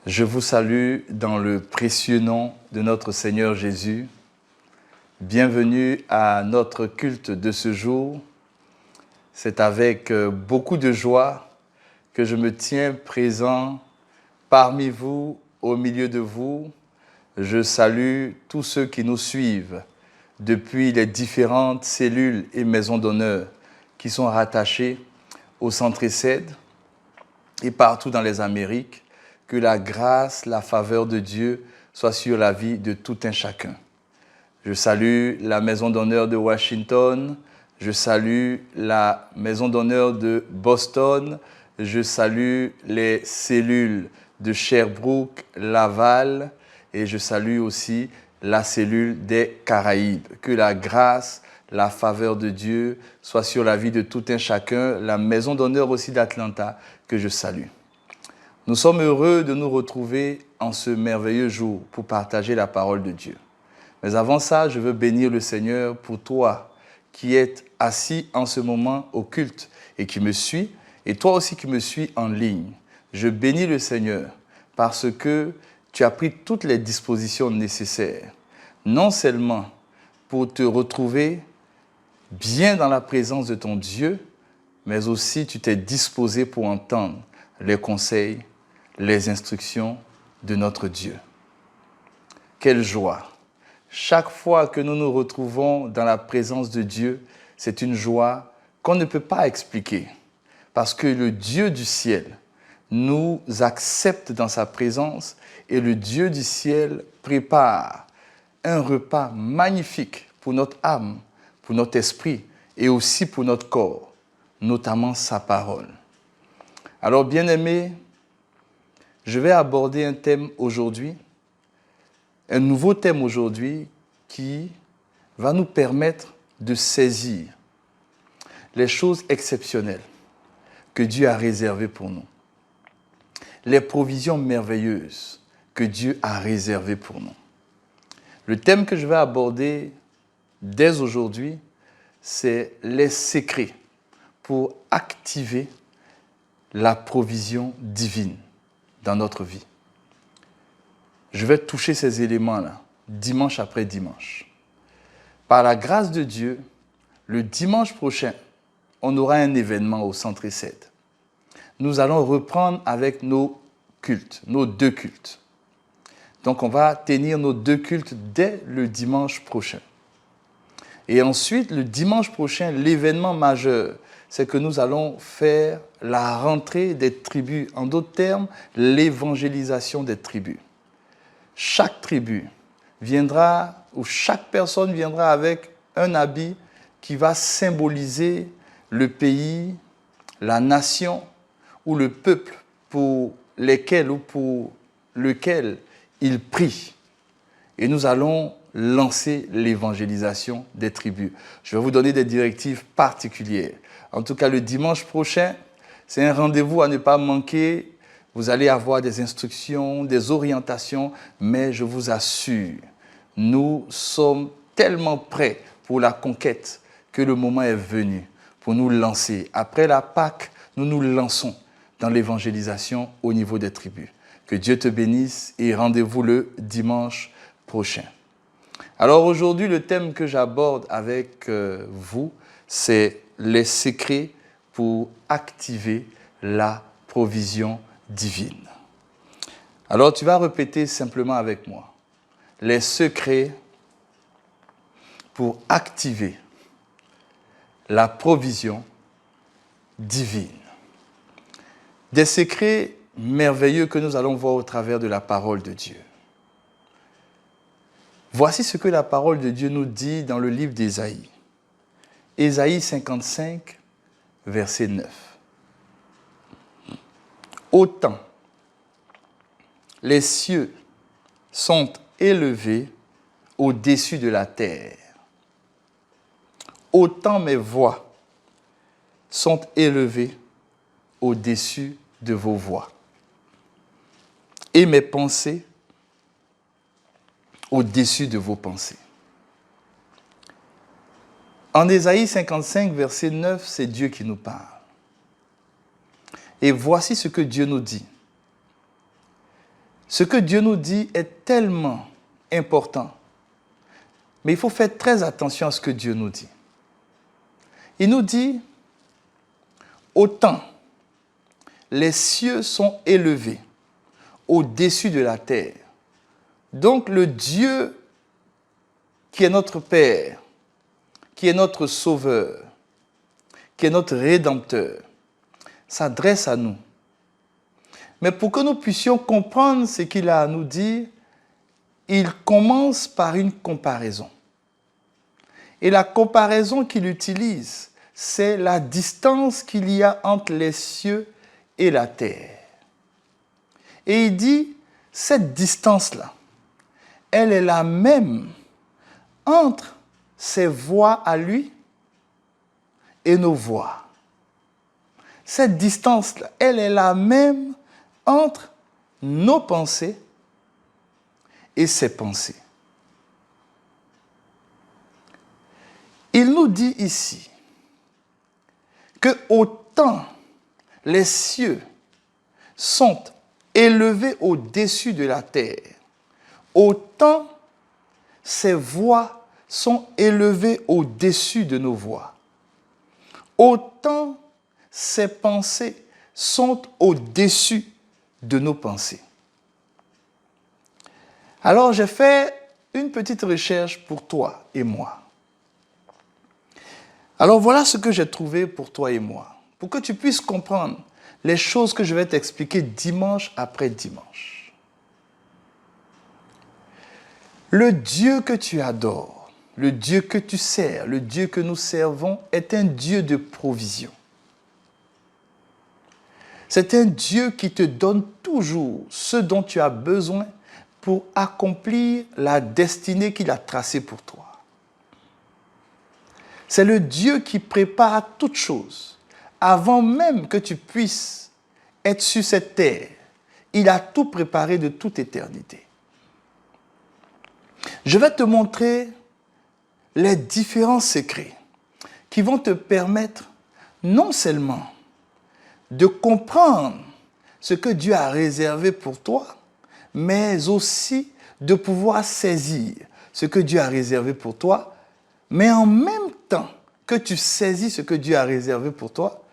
Je vous salue dans le précieux nom de notre Seigneur Jésus. Bienvenue à notre culte de ce jour. C'est avec beaucoup de joie que je me tiens présent parmi vous, au milieu de vous. Je salue tous ceux qui nous suivent depuis les différentes cellules et maisons d'honneur qui sont rattachées au Centre ESSED et partout dans les Amériques. Que la grâce, la faveur de Dieu soit sur la vie de tout un chacun. Je salue la maison d'honneur de Washington, je salue la maison d'honneur de Boston, je salue les cellules de Sherbrooke, Laval et je salue aussi la cellule des Caraïbes. Que la grâce, la faveur de Dieu soit sur la vie de tout un chacun, la maison d'honneur aussi d'Atlanta que je salue. Nous sommes heureux de nous retrouver en ce merveilleux jour pour partager la parole de Dieu. Mais avant ça, je veux bénir le Seigneur pour toi qui es assis en ce moment au culte et qui me suis, et toi aussi qui me suis en ligne. Je bénis le Seigneur parce que tu as pris toutes les dispositions nécessaires, non seulement pour te retrouver bien dans la présence de ton Dieu, mais aussi tu t'es disposé pour entendre les conseils, les instructions de notre Dieu. Quelle joie! Chaque fois que nous nous retrouvons dans la présence de Dieu, c'est une joie qu'on ne peut pas expliquer. Parce que le Dieu du ciel nous accepte dans sa présence et le Dieu du ciel prépare un repas magnifique pour notre âme, pour notre esprit et aussi pour notre corps, notamment sa parole. Alors, bien-aimés, je vais aborder un thème aujourd'hui, un nouveau thème aujourd'hui qui va nous permettre de saisir les choses exceptionnelles que Dieu a réservées pour nous, les provisions merveilleuses que Dieu a réservées pour nous. Le thème que je vais aborder dès aujourd'hui, c'est les secrets pour activer la provision divine dans notre vie. Je vais toucher ces éléments-là, dimanche après dimanche. Par la grâce de Dieu, le dimanche prochain, on aura un événement au Centre ESSED. Nous allons reprendre avec nos cultes, nos 2 cultes. Donc, on va tenir nos 2 cultes dès le dimanche prochain. Et ensuite, le dimanche prochain, l'événement majeur, c'est que nous allons faire la rentrée des tribus. En d'autres termes, l'évangélisation des tribus. Chaque tribu viendra, ou chaque personne viendra avec un habit qui va symboliser le pays, la nation ou le peuple pour lequel il prie. Et nous allons lancer l'évangélisation des tribus. Je vais vous donner des directives particulières. En tout cas, le dimanche prochain, c'est un rendez-vous à ne pas manquer. Vous allez avoir des instructions, des orientations, mais je vous assure, nous sommes tellement prêts pour la conquête que le moment est venu pour nous lancer. Après la Pâque, nous nous lançons dans l'évangélisation au niveau des tribus. Que Dieu te bénisse et rendez-vous le dimanche prochain. Alors aujourd'hui, le thème que j'aborde avec vous, c'est les secrets pour activer la provision divine. Alors tu vas répéter simplement avec moi. Les secrets pour activer la provision divine. Des secrets merveilleux que nous allons voir au travers de la parole de Dieu. Voici ce que la parole de Dieu nous dit dans le livre d'Ésaïe. Ésaïe 55, verset 9. Autant les cieux sont élevés au-dessus de la terre, autant mes voix sont élevées au-dessus de vos voix, et mes pensées au-dessus de vos pensées. En Ésaïe 55, verset 9, c'est Dieu qui nous parle. Et voici ce que Dieu nous dit. Ce que Dieu nous dit est tellement important. Mais il faut faire très attention à ce que Dieu nous dit. Il nous dit, autant les cieux sont élevés au-dessus de la terre. Donc le Dieu qui est notre Père, qui est notre Sauveur, qui est notre Rédempteur, s'adresse à nous. Mais pour que nous puissions comprendre ce qu'il a à nous dire, il commence par une comparaison. Et la comparaison qu'il utilise, c'est la distance qu'il y a entre les cieux et la terre. Et il dit, cette distance-là, elle est la même entre ses voies à lui et nos voies. Cette distance-là, elle est la même entre nos pensées et ses pensées. Il nous dit ici que autant les cieux sont élevés au-dessus de la terre, autant ses voies sont élevées au-dessus de nos voies. Autant ses pensées sont au-dessus de nos pensées. Alors j'ai fait une petite recherche pour toi et moi. Alors voilà ce que j'ai trouvé pour toi et moi, pour que tu puisses comprendre les choses que je vais t'expliquer dimanche après dimanche. Le Dieu que tu adores, le Dieu que tu sers, le Dieu que nous servons est un Dieu de provision. C'est un Dieu qui te donne toujours ce dont tu as besoin pour accomplir la destinée qu'il a tracée pour toi. C'est le Dieu qui prépare toutes choses. Avant même que tu puisses être sur cette terre, il a tout préparé de toute éternité. Je vais te montrer les différents secrets qui vont te permettre non seulement de comprendre ce que Dieu a réservé pour toi, mais aussi de pouvoir saisir ce que Dieu a réservé pour toi, mais en même temps que tu saisis ce que Dieu a réservé pour toi,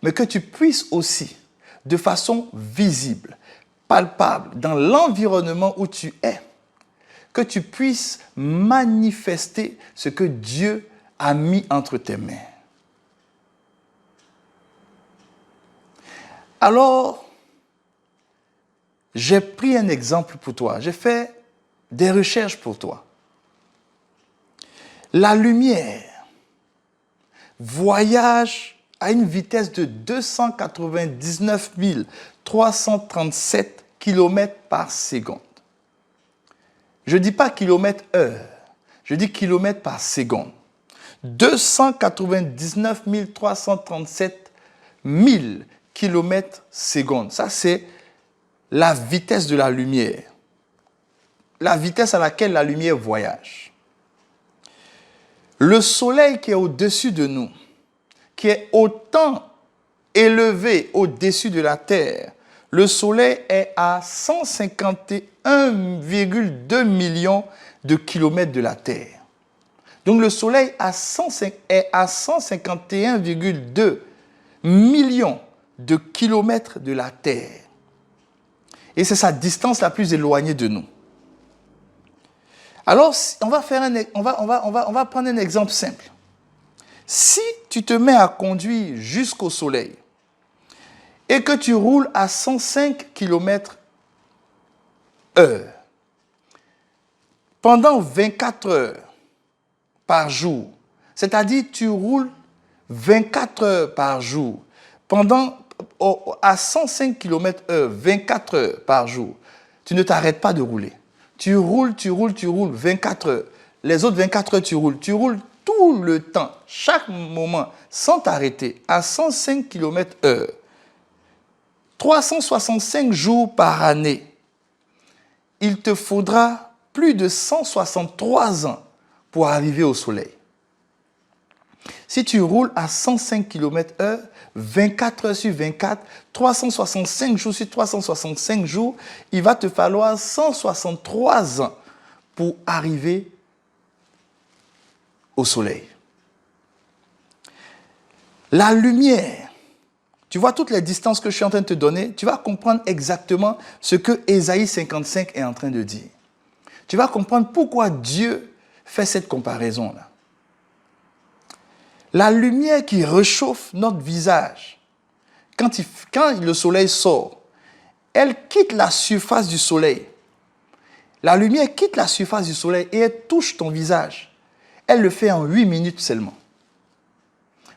mais que tu puisses aussi, de façon visible, palpable, dans l'environnement où tu es, que tu puisses manifester ce que Dieu a mis entre tes mains. Alors, j'ai pris un exemple pour toi. J'ai fait des recherches pour toi. La lumière voyage à une vitesse de 299 337 km par seconde. Je ne dis pas kilomètre-heure, je dis kilomètre par seconde. 299 337 000 km secondes. Ça, c'est la vitesse de la lumière. La vitesse à laquelle la lumière voyage. Le soleil qui est au-dessus de nous, qui est autant élevé au-dessus de la terre, le soleil est à 151,2 millions de kilomètres de la terre. Donc le soleil est à 151,2 millions de kilomètres de la terre. Et c'est sa distance la plus éloignée de nous. Alors, on va prendre un exemple simple. Si tu te mets à conduire jusqu'au soleil et que tu roules à 105 km/h pendant 24 heures par jour, c'est-à-dire tu roules 24 heures par jour, à 105 km/h, 24 heures par jour, tu ne t'arrêtes pas de rouler. Tu roules 24 heures. Les autres 24 heures, tu roules tout le temps, chaque moment, sans t'arrêter, à 105 km/h. 365 jours par année. Il te faudra plus de 163 ans pour arriver au soleil. si tu roules à 105 km/h, 24 heures sur 24, 365 jours sur 365 jours, il va te falloir 163 ans pour arriver au soleil. La lumière, tu vois toutes les distances que je suis en train de te donner, tu vas comprendre exactement ce que Ésaïe 55 est en train de dire. Tu vas comprendre pourquoi Dieu fait cette comparaison-là. La lumière qui réchauffe notre visage, quand le soleil sort, elle quitte la surface du soleil. La lumière quitte la surface du soleil et elle touche ton visage. Elle le fait en 8 minutes seulement.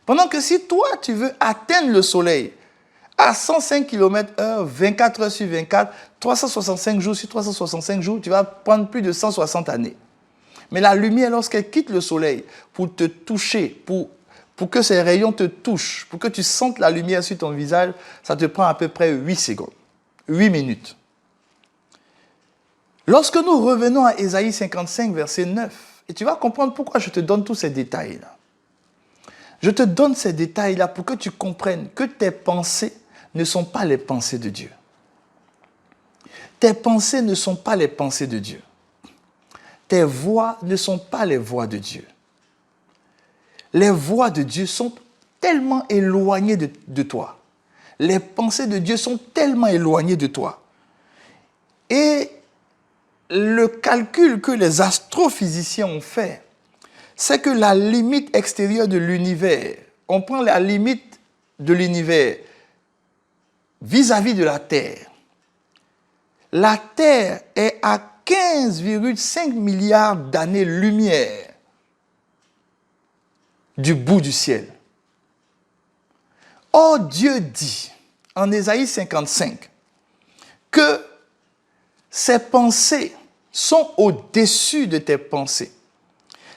Pendant que si toi, tu veux atteindre le soleil à 105 km/h, 24 heures sur 24, 365 jours sur 365 jours, tu vas prendre plus de 160 années. Mais la lumière, lorsqu'elle quitte le soleil pour te toucher, pour que ces rayons te touchent, pour que tu sentes la lumière sur ton visage, ça te prend à peu près 8 secondes, 8 minutes. Lorsque nous revenons à Ésaïe 55, verset 9, et tu vas comprendre pourquoi je te donne tous ces détails-là. Je te donne ces détails-là pour que tu comprennes que tes pensées ne sont pas les pensées de Dieu. Tes pensées ne sont pas les pensées de Dieu. Tes voix ne sont pas les voix de Dieu. Les voix de Dieu sont tellement éloignées de toi. Les pensées de Dieu sont tellement éloignées de toi. Et le calcul que les astrophysiciens ont fait, c'est que la limite extérieure de l'univers, on prend la limite de l'univers vis-à-vis de la Terre. La Terre est à 15,5 milliards d'années-lumière du bout du ciel. Or, Dieu dit en Ésaïe 55 que ses pensées sont au-dessus de tes pensées.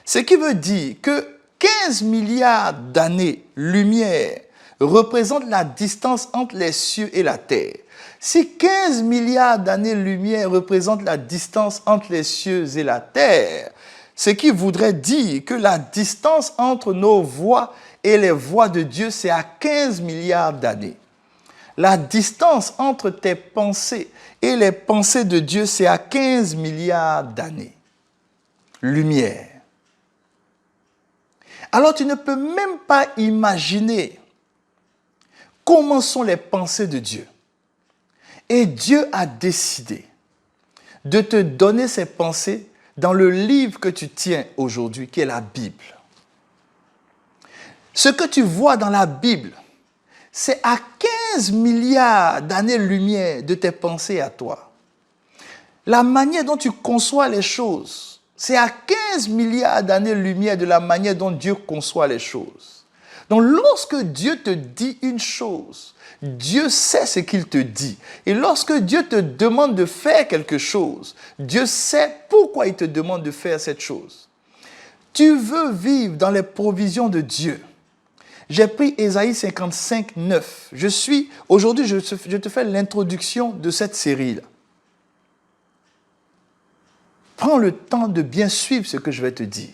Ce qui veut dire que 15 milliards d'années-lumière représentent la distance entre les cieux et la terre. Si 15 milliards d'années-lumière représentent la distance entre les cieux et la terre, ce qui voudrait dire que la distance entre nos voix et les voix de Dieu, c'est à 15 milliards d'années. La distance entre tes pensées et les pensées de Dieu, c'est à 15 milliards d'années. Lumière. Alors tu ne peux même pas imaginer comment sont les pensées de Dieu. Et Dieu a décidé de te donner ses pensées dans le livre que tu tiens aujourd'hui, qui est la Bible. Ce que tu vois dans la Bible, c'est à 15 milliards d'années-lumière de tes pensées à toi. La manière dont tu conçois les choses, c'est à 15 milliards d'années-lumière de la manière dont Dieu conçoit les choses. Donc lorsque Dieu te dit une chose, Dieu sait ce qu'il te dit. Et lorsque Dieu te demande de faire quelque chose, Dieu sait pourquoi il te demande de faire cette chose. Tu veux vivre dans les provisions de Dieu. J'ai pris Ésaïe 55, 9. Aujourd'hui, je te fais l'introduction de cette série-là. Prends le temps de bien suivre ce que je vais te dire.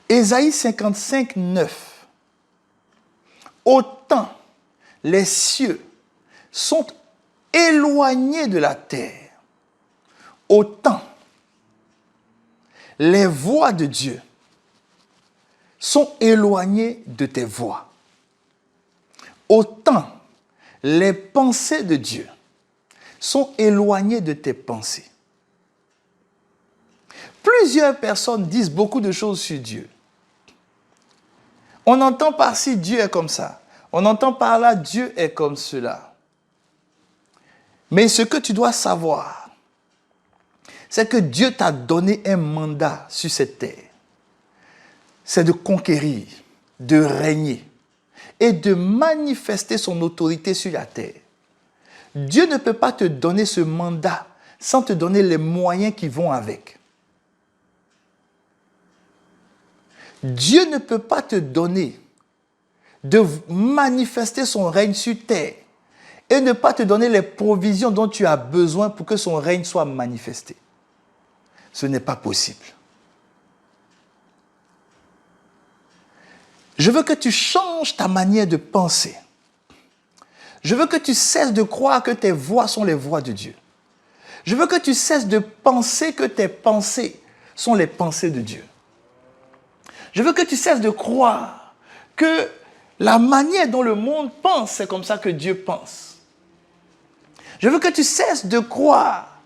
Ésaïe 55, 9. Autant les cieux sont éloignés de la terre, autant les voix de Dieu sont éloignées de tes voix. Autant les pensées de Dieu sont éloignées de tes pensées. Plusieurs personnes disent beaucoup de choses sur Dieu. On entend par-ci, Dieu est comme ça. On entend par-là, Dieu est comme cela. Mais ce que tu dois savoir, c'est que Dieu t'a donné un mandat sur cette terre. C'est de conquérir, de régner et de manifester son autorité sur la terre. Dieu ne peut pas te donner ce mandat sans te donner les moyens qui vont avec. Dieu ne peut pas te donner de manifester son règne sur terre et ne pas te donner les provisions dont tu as besoin pour que son règne soit manifesté. Ce n'est pas possible. Je veux que tu changes ta manière de penser. Je veux que tu cesses de croire que tes voix sont les voix de Dieu. Je veux que tu cesses de penser que tes pensées sont les pensées de Dieu. Je veux que tu cesses de croire que la manière dont le monde pense, c'est comme ça que Dieu pense. Je veux que tu cesses de croire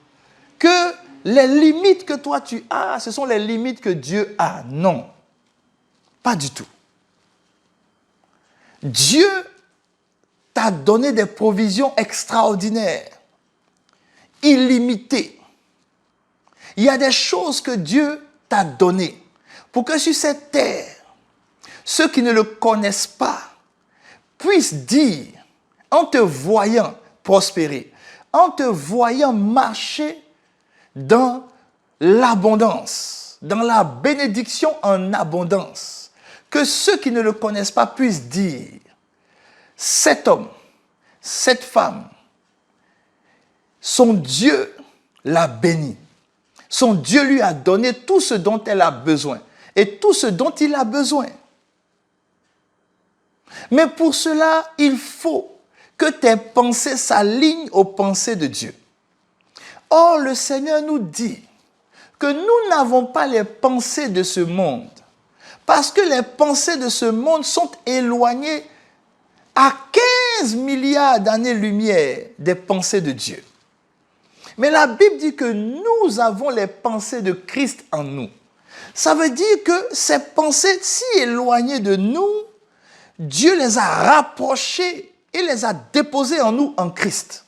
que les limites que toi tu as, ce sont les limites que Dieu a. Non, pas du tout. Dieu t'a donné des provisions extraordinaires, illimitées. Il y a des choses que Dieu t'a données pour que sur cette terre, ceux qui ne le connaissent pas puissent dire, en te voyant prospérer, en te voyant marcher dans l'abondance, dans la bénédiction en abondance, que ceux qui ne le connaissent pas puissent dire, cet homme, cette femme, son Dieu l'a béni. Son Dieu lui a donné tout ce dont elle a besoin et tout ce dont il a besoin. Mais pour cela, il faut que tes pensées s'alignent aux pensées de Dieu. Or, le Seigneur nous dit que nous n'avons pas les pensées de ce monde, parce que les pensées de ce monde sont éloignées à 15 milliards d'années-lumière des pensées de Dieu. Mais la Bible dit que nous avons les pensées de Christ en nous. Ça veut dire que ces pensées si éloignées de nous, Dieu les a rapprochées et les a déposées en nous en Christ.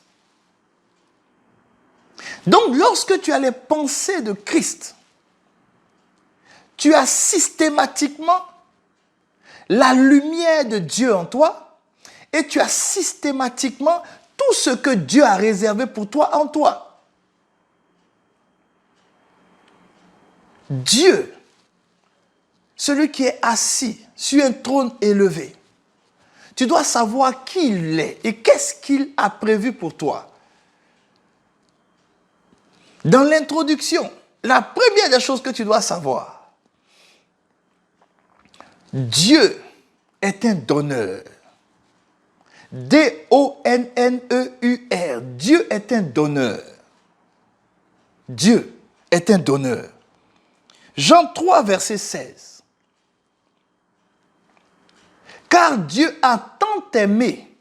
Donc, lorsque tu as les pensées de Christ, tu as systématiquement la lumière de Dieu en toi et tu as systématiquement tout ce que Dieu a réservé pour toi en toi. Dieu, celui qui est assis sur un trône élevé, tu dois savoir qui il est et qu'est-ce qu'il a prévu pour toi. Dans l'introduction, la première des choses que tu dois savoir, Dieu est un donneur. D-O-N-N-E-U-R. Dieu est un donneur. Dieu est un donneur. Jean 3, verset 16. Car Dieu a tant aimé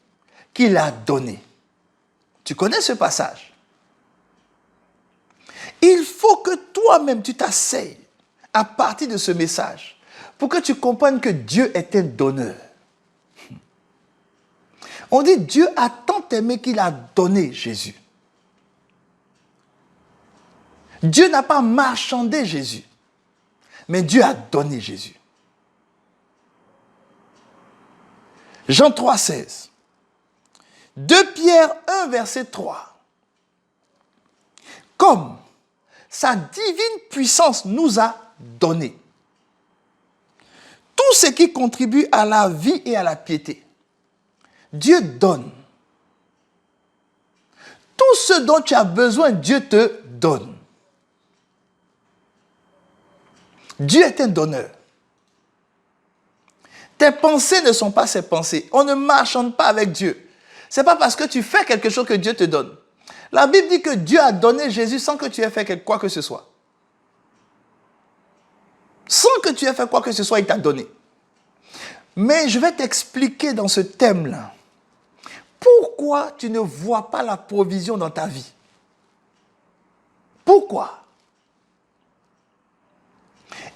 qu'il a donné. Tu connais ce passage? Il faut que toi-même tu t'asseyes à partir de ce message pour que tu comprennes que Dieu est un donneur. On dit Dieu a tant aimé qu'il a donné Jésus. Dieu n'a pas marchandé Jésus, mais Dieu a donné Jésus. Jean 3, 16. 2 Pierre 1, verset 3. Comme sa divine puissance nous a donné tout ce qui contribue à la vie et à la piété. Dieu donne. Tout ce dont tu as besoin, Dieu te donne. Dieu est un donneur. Tes pensées ne sont pas ses pensées. On ne marchande pas avec Dieu. Ce n'est pas parce que tu fais quelque chose que Dieu te donne. La Bible dit que Dieu a donné Jésus sans que tu aies fait quoi que ce soit. Sans que tu aies fait quoi que ce soit, il t'a donné. Mais je vais t'expliquer dans ce thème-là pourquoi tu ne vois pas la provision dans ta vie. Pourquoi?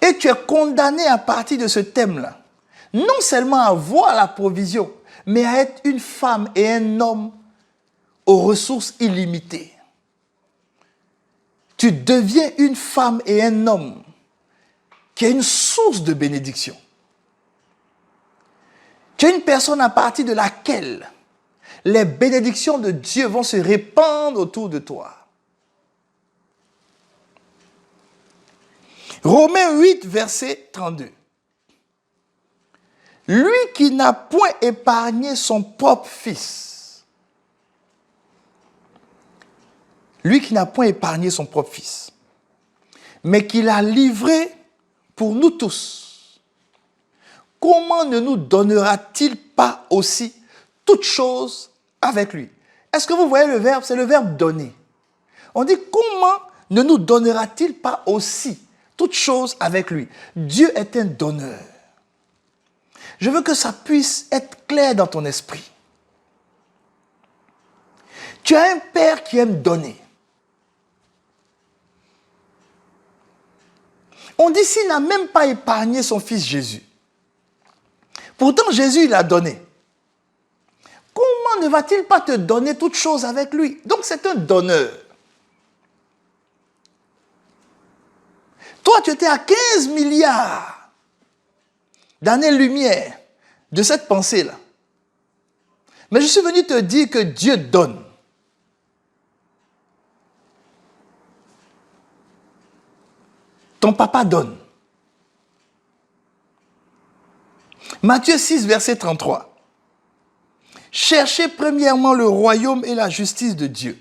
Et tu es condamné à partir de ce thème-là, non seulement à voir la provision, mais à être une femme et un homme aux ressources illimitées. Tu deviens une femme et un homme qui a une source de bénédiction. Tu es une personne à partir de laquelle les bénédictions de Dieu vont se répandre autour de toi. Romains 8, verset 32. Lui qui n'a point épargné son propre fils. Lui qui n'a point épargné son propre fils, mais qui l'a livré pour nous tous. comment ne nous donnera-t-il pas aussi toutes choses avec lui? Est-ce que vous voyez le verbe? C'est le verbe donner. On dit comment ne nous donnera-t-il pas aussi toutes choses avec lui? Dieu est un donneur. Je veux que ça puisse être clair dans ton esprit. Tu as un père qui aime donner. On dit s'il n'a même pas épargné son fils Jésus. Pourtant, Jésus, il a donné. Comment ne va-t-il pas te donner toutes choses avec lui? Donc, c'est un donneur. Toi, tu étais à 15 milliards d'années-lumière de cette pensée-là. Mais je suis venu te dire que Dieu donne. Ton papa donne. Matthieu 6, verset 33. Cherchez premièrement le royaume et la justice de Dieu.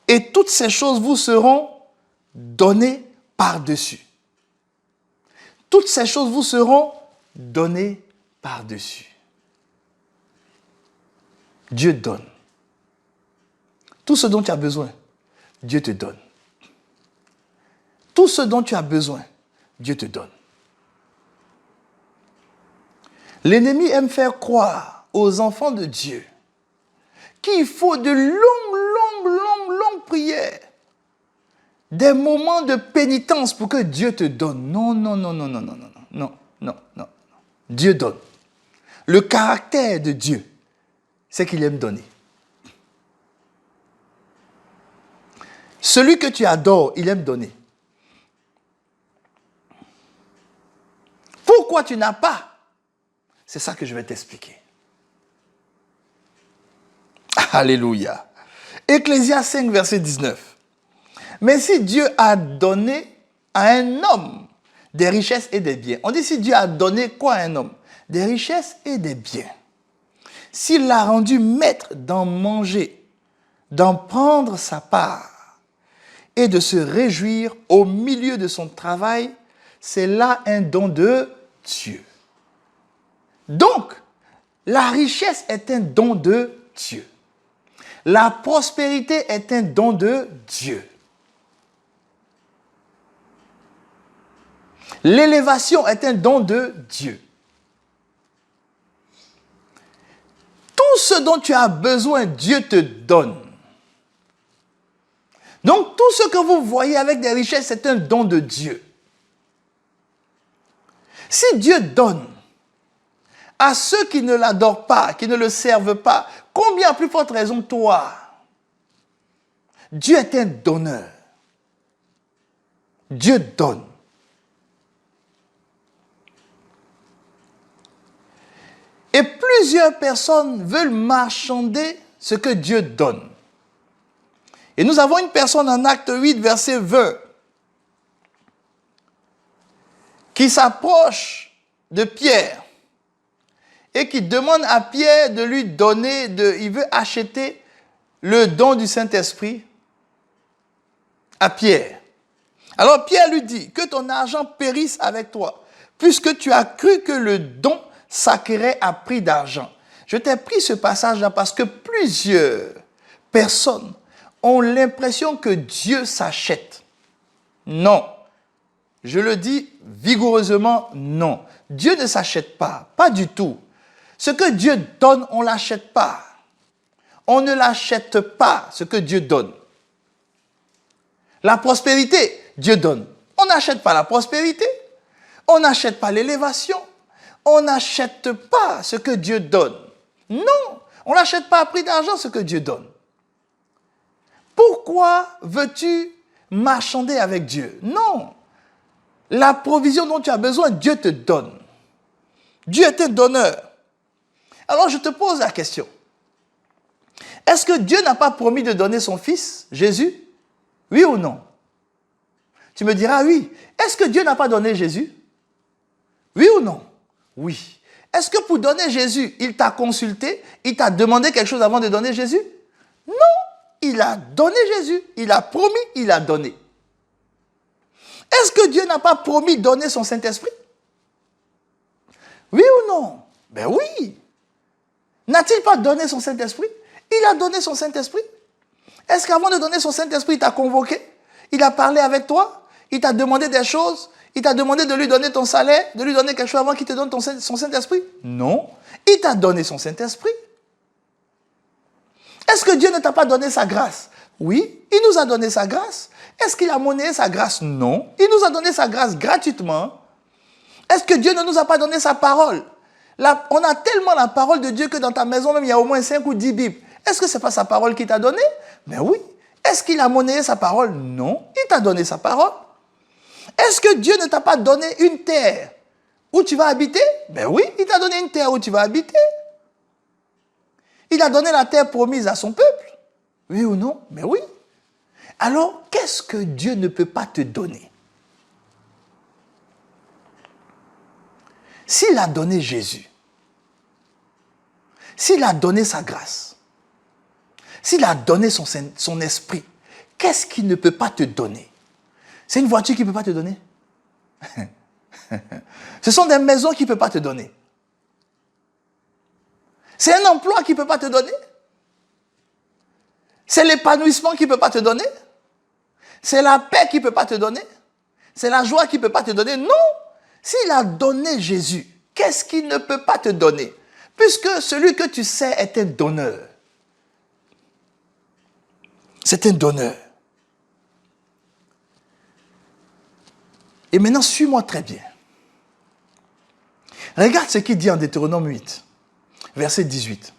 Et toutes ces choses vous seront données par-dessus. Toutes ces choses vous seront données par-dessus. Dieu donne. Tout ce dont tu as besoin, Dieu te donne. Tout ce dont tu as besoin, Dieu te donne. L'ennemi aime faire croire aux enfants de Dieu qu'il faut de longues prières, des moments de pénitence pour que Dieu te donne. Non. Dieu donne. Le caractère de Dieu, c'est qu'il aime donner. Celui que tu adores, il aime donner. Pourquoi tu n'as pas? C'est ça que je vais t'expliquer. Alléluia. Ecclésias 5, verset 19. Mais si Dieu a donné à un homme des richesses et des biens. On dit si Dieu a donné quoi à un homme? Des richesses et des biens. S'il l'a rendu maître d'en manger, d'en prendre sa part et de se réjouir au milieu de son travail, c'est là un don de Dieu. Donc, la richesse est un don de Dieu. La prospérité est un don de Dieu. L'élévation est un don de Dieu. Tout ce dont tu as besoin, Dieu te donne. Donc, tout ce que vous voyez avec des richesses, c'est un don de Dieu. Si Dieu donne à ceux qui ne l'adorent pas, qui ne le servent pas, combien à plus forte raison toi? Dieu est un donneur. Dieu donne. Et plusieurs personnes veulent marchander ce que Dieu donne. Et nous avons une personne en Acte 8, verset 20, qui s'approche de Pierre et qui demande à Pierre de lui donner, il veut acheter le don du Saint-Esprit à Pierre. Alors Pierre lui dit, que ton argent périsse avec toi, puisque tu as cru que le don s'acquérait à prix d'argent. Je t'ai pris ce passage-là parce que plusieurs personnes ont l'impression que Dieu s'achète. Non. Je le dis vigoureusement, non. Dieu ne s'achète pas, pas du tout. Ce que Dieu donne, on ne l'achète pas. On ne l'achète pas, ce que Dieu donne. La prospérité, Dieu donne. On n'achète pas la prospérité. On n'achète pas l'élévation. On n'achète pas ce que Dieu donne. Non, on ne l'achète pas à prix d'argent, ce que Dieu donne. Pourquoi veux-tu marchander avec Dieu? Non. La provision dont tu as besoin, Dieu te donne. Dieu est un donneur. Alors je te pose la question. Est-ce que Dieu n'a pas promis de donner son fils, Jésus? Oui ou non? Tu me diras oui. Est-ce que Dieu n'a pas donné Jésus? Oui ou non? Oui. Est-ce que pour donner Jésus, il t'a consulté? Il t'a demandé quelque chose avant de donner Jésus? Non. Il a donné Jésus. Il a promis, il a donné. Est-ce que Dieu n'a pas promis de donner son Saint-Esprit? Oui ou non? Ben oui. N'a-t-il pas donné son Saint-Esprit? Il a donné son Saint-Esprit. Est-ce qu'avant de donner son Saint-Esprit, il t'a convoqué? Il a parlé avec toi? Il t'a demandé des choses? Il t'a demandé de lui donner ton salaire? De lui donner quelque chose avant qu'il te donne son Saint-Esprit? Non. Il t'a donné son Saint-Esprit. Est-ce que Dieu ne t'a pas donné sa grâce? Oui, il nous a donné sa grâce. Est-ce qu'il a monnayé sa grâce? Non. Il nous a donné sa grâce gratuitement. Est-ce que Dieu ne nous a pas donné sa parole? Là, on a tellement la parole de Dieu que dans ta maison même, il y a au moins 5 ou 10 Bibles. Est-ce que ce n'est pas sa parole qu'il t'a donnée? Ben oui. Est-ce qu'il a monnayé sa parole? Non. Il t'a donné sa parole. Est-ce que Dieu ne t'a pas donné une terre où tu vas habiter? Ben oui, il t'a donné une terre où tu vas habiter. Il a donné la terre promise à son peuple. Oui ou non? Mais oui. Alors, qu'est-ce que Dieu ne peut pas te donner? S'il a donné Jésus, s'il a donné sa grâce, s'il a donné son esprit, qu'est-ce qu'il ne peut pas te donner? C'est une voiture qu'il ne peut pas te donner. Ce sont des maisons qu'il ne peut pas te donner. C'est un emploi qu'il ne peut pas te donner. C'est l'épanouissement qu'il ne peut pas te donner. C'est la paix qu'il ne peut pas te donner. C'est la joie qu'il ne peut pas te donner. Non. S'il a donné Jésus, qu'est-ce qu'il ne peut pas te donner? Puisque celui que tu sais est un donneur. C'est un donneur. Et maintenant, suis-moi très bien. Regarde ce qu'il dit en Deutéronome 8, verset 18,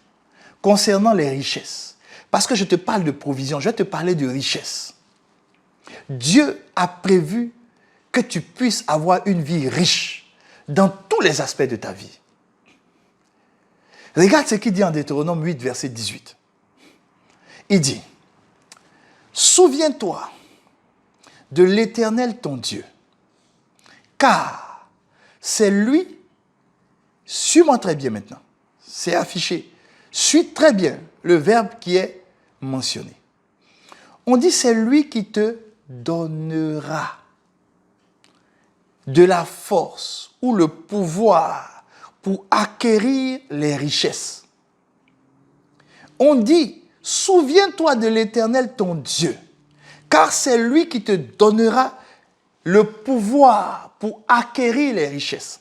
concernant les richesses. Parce que je te parle de provision, je vais te parler de richesse. Dieu a prévu que tu puisses avoir une vie riche dans tous les aspects de ta vie. Regarde ce qu'il dit en Deutéronome 8, verset 18. Il dit, « Souviens-toi de l'Éternel ton Dieu, car c'est lui, suis-moi très bien maintenant, c'est affiché, suis très bien le verbe qui est mentionné. On dit c'est lui qui te donnera de la force ou le pouvoir pour acquérir les richesses. On dit, souviens-toi de l'Éternel ton Dieu, car c'est lui qui te donnera le pouvoir pour acquérir les richesses.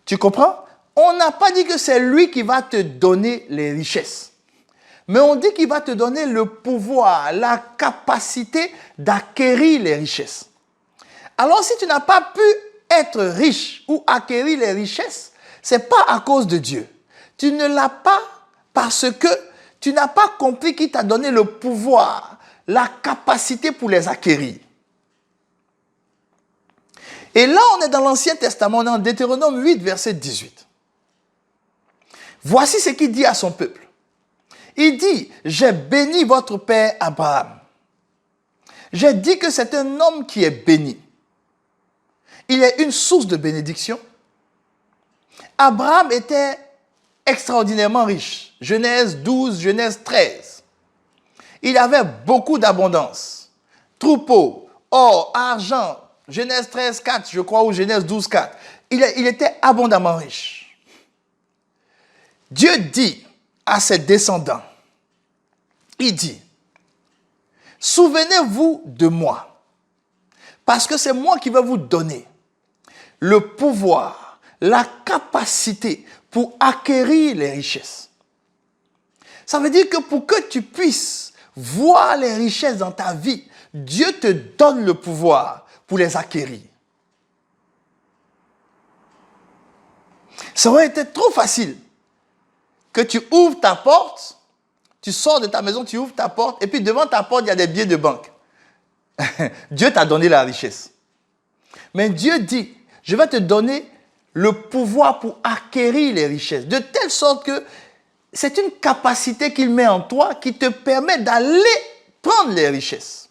Tu comprends? On n'a pas dit que c'est lui qui va te donner les richesses. Mais on dit qu'il va te donner le pouvoir, la capacité d'acquérir les richesses. Alors si tu n'as pas pu être riche ou acquérir les richesses, ce n'est pas à cause de Dieu. Tu ne l'as pas parce que tu n'as pas compris qu'il t'a donné le pouvoir, la capacité pour les acquérir. Et là, on est dans l'Ancien Testament, on est en Deutéronome 8, verset 18. Voici ce qu'il dit à son peuple. Il dit, j'ai béni votre père Abraham. J'ai dit que c'est un homme qui est béni. Il est une source de bénédiction. Abraham était extraordinairement riche. Genèse 12, Genèse 13. Il avait beaucoup d'abondance. Troupeaux, or, argent. Genèse 13, 4, je crois, ou Genèse 12, 4. Il était abondamment riche. Dieu dit à ses descendants, il dit, souvenez-vous de moi, parce que c'est moi qui vais vous donner le pouvoir, la capacité pour acquérir les richesses. Ça veut dire que pour que tu puisses voir les richesses dans ta vie, Dieu te donne le pouvoir pour les acquérir. Ça aurait été trop facile que tu ouvres ta porte, tu sors de ta maison, tu ouvres ta porte, et puis devant ta porte, il y a des billets de banque. Dieu t'a donné la richesse. Mais Dieu dit, je vais te donner le pouvoir pour acquérir les richesses, de telle sorte que c'est une capacité qu'il met en toi qui te permet d'aller prendre les richesses.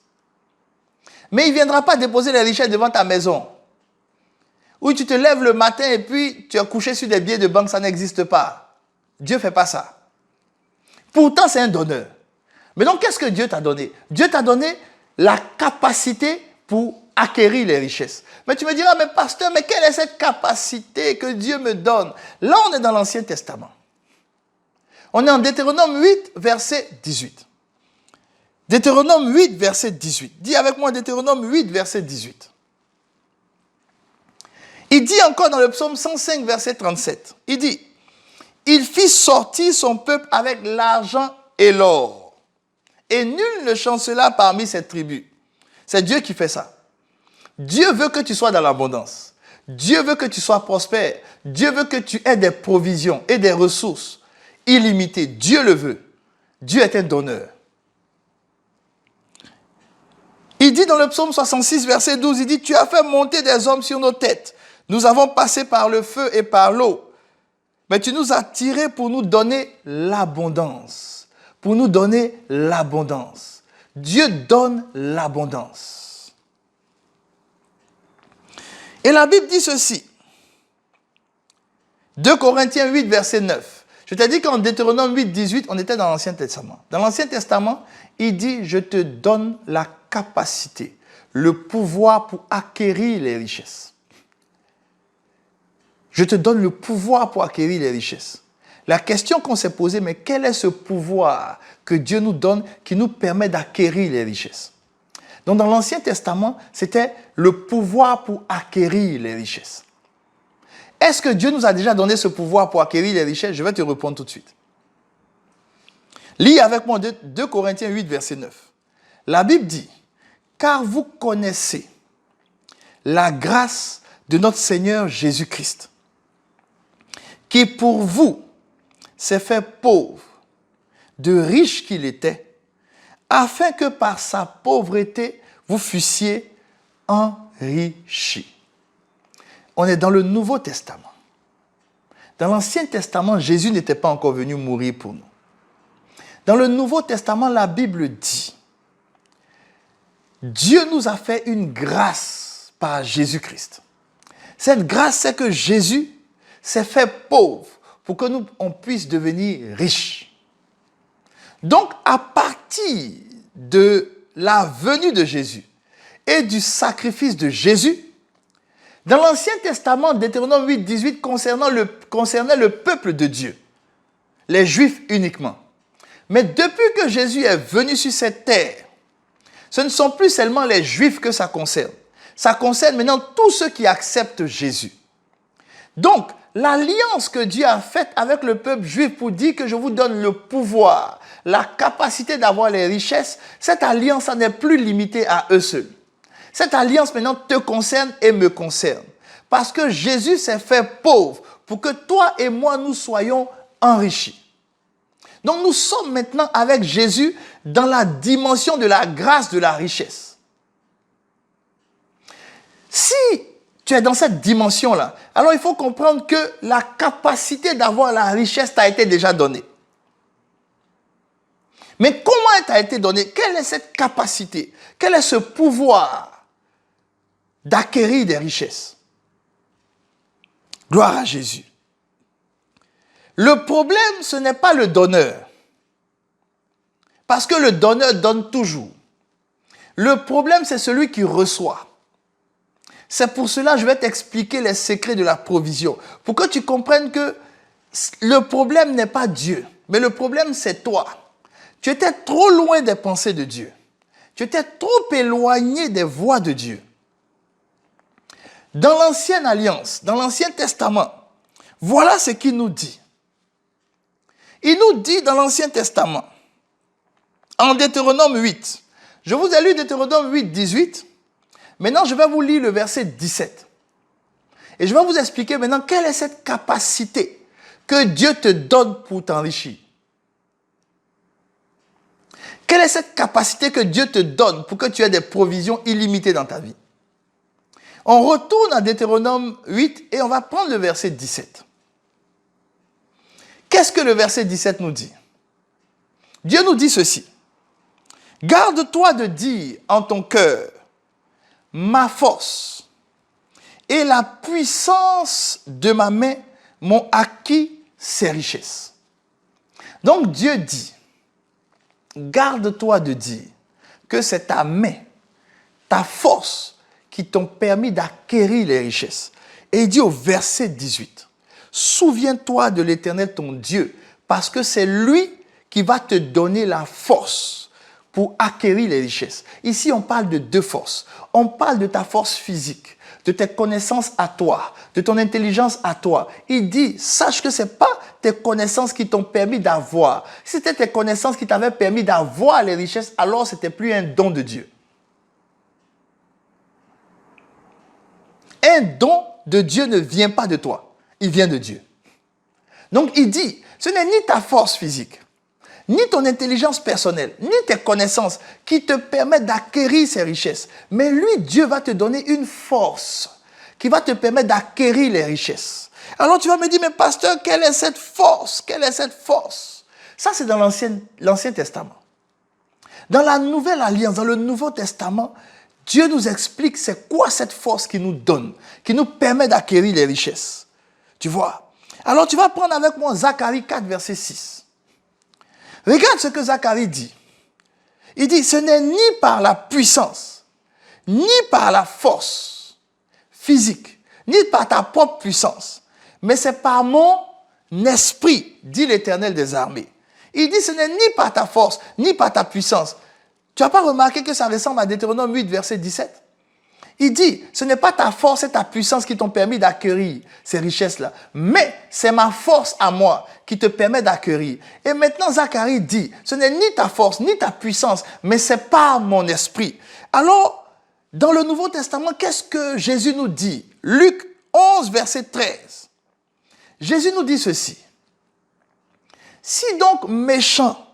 Mais il ne viendra pas déposer les richesses devant ta maison. Où tu te lèves le matin et puis tu es couché sur des billets de banque, ça n'existe pas. Dieu ne fait pas ça. Pourtant, c'est un donneur. Mais donc, qu'est-ce que Dieu t'a donné? Dieu t'a donné la capacité pour acquérir les richesses. Mais tu me diras, mais pasteur, mais quelle est cette capacité que Dieu me donne? Là, on est dans l'Ancien Testament. On est en Deutéronome 8, verset 18. Deutéronome 8, verset 18. Dis avec moi Deutéronome 8, verset 18. Il dit encore dans le psaume 105, verset 37. Il dit, il fit sortir son peuple avec l'argent et l'or. Et nul ne chancela parmi ses tribus. C'est Dieu qui fait ça. Dieu veut que tu sois dans l'abondance. Dieu veut que tu sois prospère. Dieu veut que tu aies des provisions et des ressources illimitées. Dieu le veut. Dieu est un donneur. Il dit dans le psaume 66, verset 12, il dit, tu as fait monter des hommes sur nos têtes. Nous avons passé par le feu et par l'eau. Mais tu nous as tirés pour nous donner l'abondance. Pour nous donner l'abondance. Dieu donne l'abondance. Et la Bible dit ceci. 2 Corinthiens 8, verset 9. Je t'ai dit qu'en Deutéronome 8, 18, on était dans l'Ancien Testament. Dans l'Ancien Testament, il dit, je te donne la capacité, le pouvoir pour acquérir les richesses. Je te donne le pouvoir pour acquérir les richesses. La question qu'on s'est posée, mais quel est ce pouvoir que Dieu nous donne qui nous permet d'acquérir les richesses? Donc dans l'Ancien Testament, c'était le pouvoir pour acquérir les richesses. Est-ce que Dieu nous a déjà donné ce pouvoir pour acquérir les richesses? Je vais te répondre tout de suite. Lis avec moi 2 Corinthiens 8, verset 9. La Bible dit, car vous connaissez la grâce de notre Seigneur Jésus-Christ, qui pour vous s'est fait pauvre, de riche qu'il était, afin que par sa pauvreté, vous fussiez enrichis. On est dans le Nouveau Testament. Dans l'Ancien Testament, Jésus n'était pas encore venu mourir pour nous. Dans le Nouveau Testament, la Bible dit, Dieu nous a fait une grâce par Jésus-Christ. Cette grâce, c'est que Jésus s'est fait pauvre pour que on puisse devenir riches. Donc, à partir de la venue de Jésus et du sacrifice de Jésus, dans l'Ancien Testament, Deutéronome 8, 18, concernait le peuple de Dieu, les Juifs uniquement. Mais depuis que Jésus est venu sur cette terre, ce ne sont plus seulement les Juifs que ça concerne. Ça concerne maintenant tous ceux qui acceptent Jésus. Donc, l'alliance que Dieu a faite avec le peuple juif pour dire que je vous donne le pouvoir, la capacité d'avoir les richesses, cette alliance n'est plus limitée à eux seuls. Cette alliance maintenant te concerne et me concerne. Parce que Jésus s'est fait pauvre pour que toi et moi nous soyons enrichis. Donc nous sommes maintenant avec Jésus dans la dimension de la grâce de la richesse. Si tu es dans cette dimension-là, alors il faut comprendre que la capacité d'avoir la richesse t'a été déjà donnée. Mais comment elle t'a été donnée? Quelle est cette capacité? Quel est ce pouvoir d'acquérir des richesses? Gloire à Jésus. Le problème, ce n'est pas le donneur. Parce que le donneur donne toujours. Le problème, c'est celui qui reçoit. C'est pour cela que je vais t'expliquer les secrets de la provision. Pour que tu comprennes que le problème n'est pas Dieu, mais le problème, c'est toi. Tu étais trop loin des pensées de Dieu. Tu étais trop éloigné des voies de Dieu. Dans l'Ancienne Alliance, dans l'Ancien Testament, voilà ce qu'il nous dit. Il nous dit dans l'Ancien Testament, en Deutéronome 8, je vous ai lu Deutéronome 8, 18, maintenant je vais vous lire le verset 17. Et je vais vous expliquer maintenant quelle est cette capacité que Dieu te donne pour t'enrichir. Quelle est cette capacité que Dieu te donne pour que tu aies des provisions illimitées dans ta vie? On retourne à Deutéronome 8 et on va prendre le verset 17. Qu'est-ce que le verset 17 nous dit? Dieu nous dit ceci. Garde-toi de dire en ton cœur, ma force et la puissance de ma main m'ont acquis ces richesses. Donc Dieu dit, garde-toi de dire que c'est ta main, ta force qui t'ont permis d'acquérir les richesses. Et il dit au verset 18, « Souviens-toi de l'Éternel ton Dieu, parce que c'est lui qui va te donner la force pour acquérir les richesses. » Ici, on parle de deux forces. On parle de ta force physique, de tes connaissances à toi, de ton intelligence à toi. Il dit, sache que ce n'est pas tes connaissances qui t'ont permis d'avoir. Si c'était tes connaissances qui t'avaient permis d'avoir les richesses, alors ce n'était plus un don de Dieu. Un don de Dieu ne vient pas de toi, il vient de Dieu. Donc il dit, ce n'est ni ta force physique, ni ton intelligence personnelle, ni tes connaissances qui te permettent d'acquérir ces richesses. Mais lui, Dieu va te donner une force qui va te permettre d'acquérir les richesses. Alors tu vas me dire, mais pasteur, quelle est cette force? Quelle est cette force? Ça, c'est dans l'Ancien Testament. Dans la Nouvelle Alliance, dans le Nouveau Testament, Dieu nous explique c'est quoi cette force qui nous donne, qui nous permet d'acquérir les richesses. Tu vois? Alors tu vas prendre avec moi Zacharie 4, verset 6. Regarde ce que Zacharie dit. Il dit, ce n'est ni par la puissance, ni par la force physique, ni par ta propre puissance, mais c'est par mon esprit, dit l'Éternel des armées. Il dit, ce n'est ni par ta force, ni par ta puissance. Tu n'as pas remarqué que ça ressemble à Deutéronome 8, verset 17? Il dit, ce n'est pas ta force et ta puissance qui t'ont permis d'acquérir ces richesses-là, mais c'est ma force à moi qui te permet d'acquérir. Et maintenant, Zacharie dit, ce n'est ni ta force, ni ta puissance, mais c'est par mon esprit. Alors, dans le Nouveau Testament, qu'est-ce que Jésus nous dit? Luc 11, verset 13. Jésus nous dit ceci. Si donc méchants,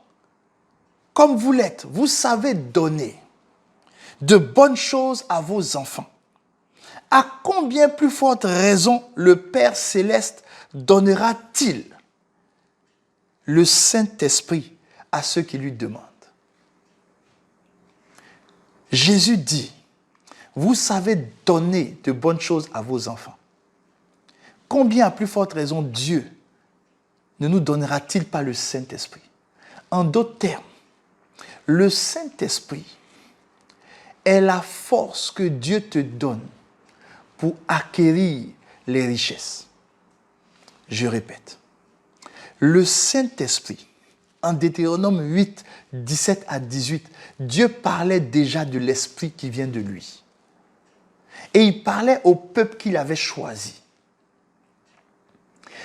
comme vous l'êtes, vous savez donner de bonnes choses à vos enfants, à combien plus forte raison le Père Céleste donnera-t-il le Saint-Esprit à ceux qui lui demandent? Jésus dit, vous savez donner de bonnes choses à vos enfants. Combien à plus forte raison Dieu ne nous donnera-t-il pas le Saint-Esprit? En d'autres termes, le Saint-Esprit est la force que Dieu te donne pour acquérir les richesses. Je répète, le Saint-Esprit, en Deutéronome 8, 17 à 18, Dieu parlait déjà de l'Esprit qui vient de lui. Et il parlait au peuple qu'il avait choisi.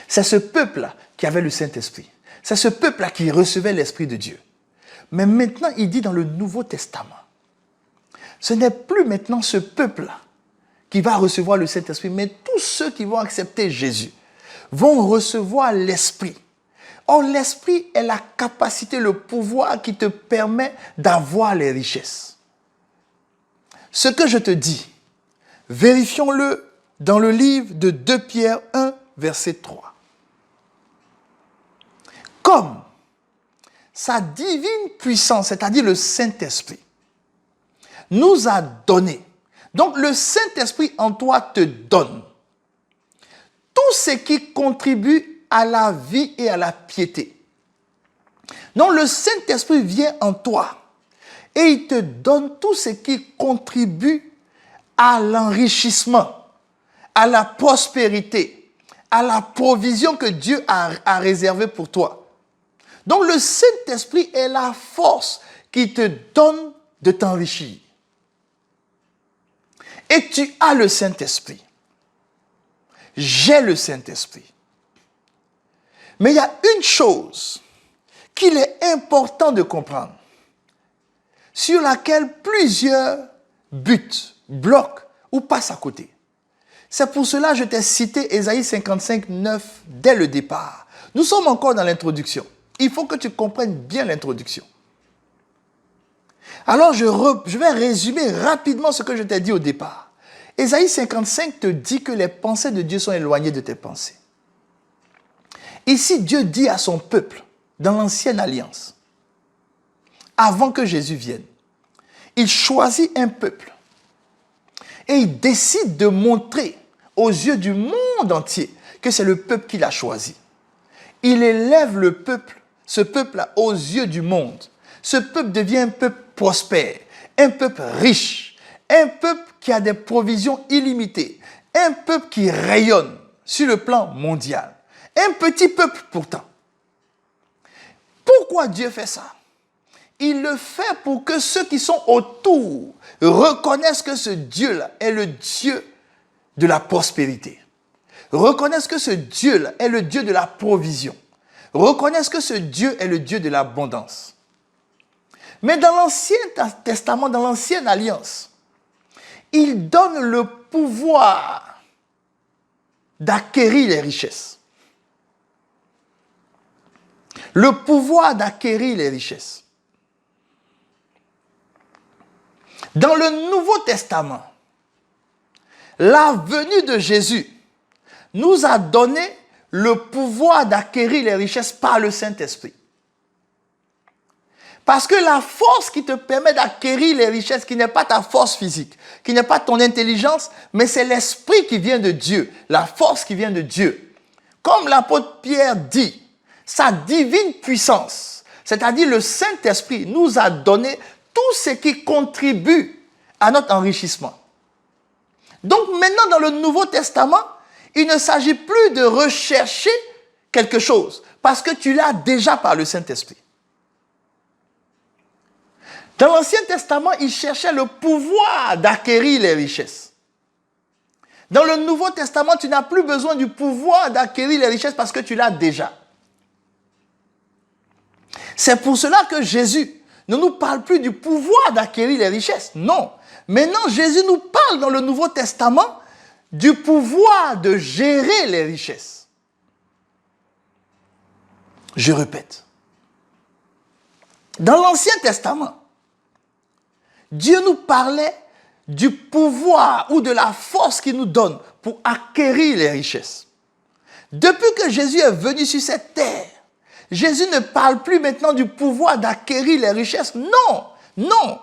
C'est ce peuple-là qui avait le Saint-Esprit. C'est ce peuple-là qui recevait l'Esprit de Dieu. Mais maintenant, il dit dans le Nouveau Testament, ce n'est plus maintenant ce peuple-là qui va recevoir le Saint-Esprit, mais tous ceux qui vont accepter Jésus vont recevoir l'Esprit. Or, l'Esprit est la capacité, le pouvoir qui te permet d'avoir les richesses. Ce que je te dis, vérifions-le dans le livre de 2 Pierre 1, verset 3. Comme sa divine puissance, c'est-à-dire le Saint-Esprit, nous a donné. Donc le Saint-Esprit en toi te donne tout ce qui contribue à la vie et à la piété. Donc le Saint-Esprit vient en toi et il te donne tout ce qui contribue à l'enrichissement, à la prospérité, à la provision que Dieu a réservée pour toi. Donc le Saint-Esprit est la force qui te donne de t'enrichir. Et tu as le Saint-Esprit. J'ai le Saint-Esprit. Mais il y a une chose qu'il est important de comprendre, sur laquelle plusieurs butent, bloquent ou passent à côté. C'est pour cela que je t'ai cité Ésaïe 55, 9 dès le départ. Nous sommes encore dans l'introduction. Il faut que tu comprennes bien l'introduction. Alors, je vais résumer rapidement ce que je t'ai dit au départ. Ésaïe 55 te dit que les pensées de Dieu sont éloignées de tes pensées. Ici, Dieu dit à son peuple, dans l'ancienne alliance, avant que Jésus vienne, il choisit un peuple et il décide de montrer aux yeux du monde entier que c'est le peuple qu'il a choisi. Il élève le peuple, ce peuple-là, aux yeux du monde. Ce peuple devient un peuple prospère, un peuple riche, un peuple qui a des provisions illimitées, un peuple qui rayonne sur le plan mondial, un petit peuple pourtant. Pourquoi Dieu fait ça? Il le fait pour que ceux qui sont autour reconnaissent que ce Dieu-là est le Dieu de la prospérité. Reconnaissent que ce Dieu-là est le Dieu de la provision. Reconnaissent que ce Dieu est le Dieu de l'abondance. Mais dans l'Ancien Testament, dans l'Ancienne Alliance, il donne le pouvoir d'acquérir les richesses. Le pouvoir d'acquérir les richesses. Dans le Nouveau Testament, la venue de Jésus nous a donné le pouvoir d'acquérir les richesses par le Saint-Esprit. Parce que la force qui te permet d'acquérir les richesses, qui n'est pas ta force physique, qui n'est pas ton intelligence, mais c'est l'Esprit qui vient de Dieu, la force qui vient de Dieu. Comme l'apôtre Pierre dit, sa divine puissance, c'est-à-dire le Saint-Esprit, nous a donné tout ce qui contribue à notre enrichissement. Donc maintenant, dans le Nouveau Testament, il ne s'agit plus de rechercher quelque chose, parce que tu l'as déjà par le Saint-Esprit. Dans l'Ancien Testament, il cherchait le pouvoir d'acquérir les richesses. Dans le Nouveau Testament, tu n'as plus besoin du pouvoir d'acquérir les richesses parce que tu l'as déjà. C'est pour cela que Jésus ne nous parle plus du pouvoir d'acquérir les richesses. Non. Maintenant, Jésus nous parle dans le Nouveau Testament du pouvoir de gérer les richesses. Je répète. Dans l'Ancien Testament, Dieu nous parlait du pouvoir ou de la force qu'il nous donne pour acquérir les richesses. Depuis que Jésus est venu sur cette terre, Jésus ne parle plus maintenant du pouvoir d'acquérir les richesses. Non, non.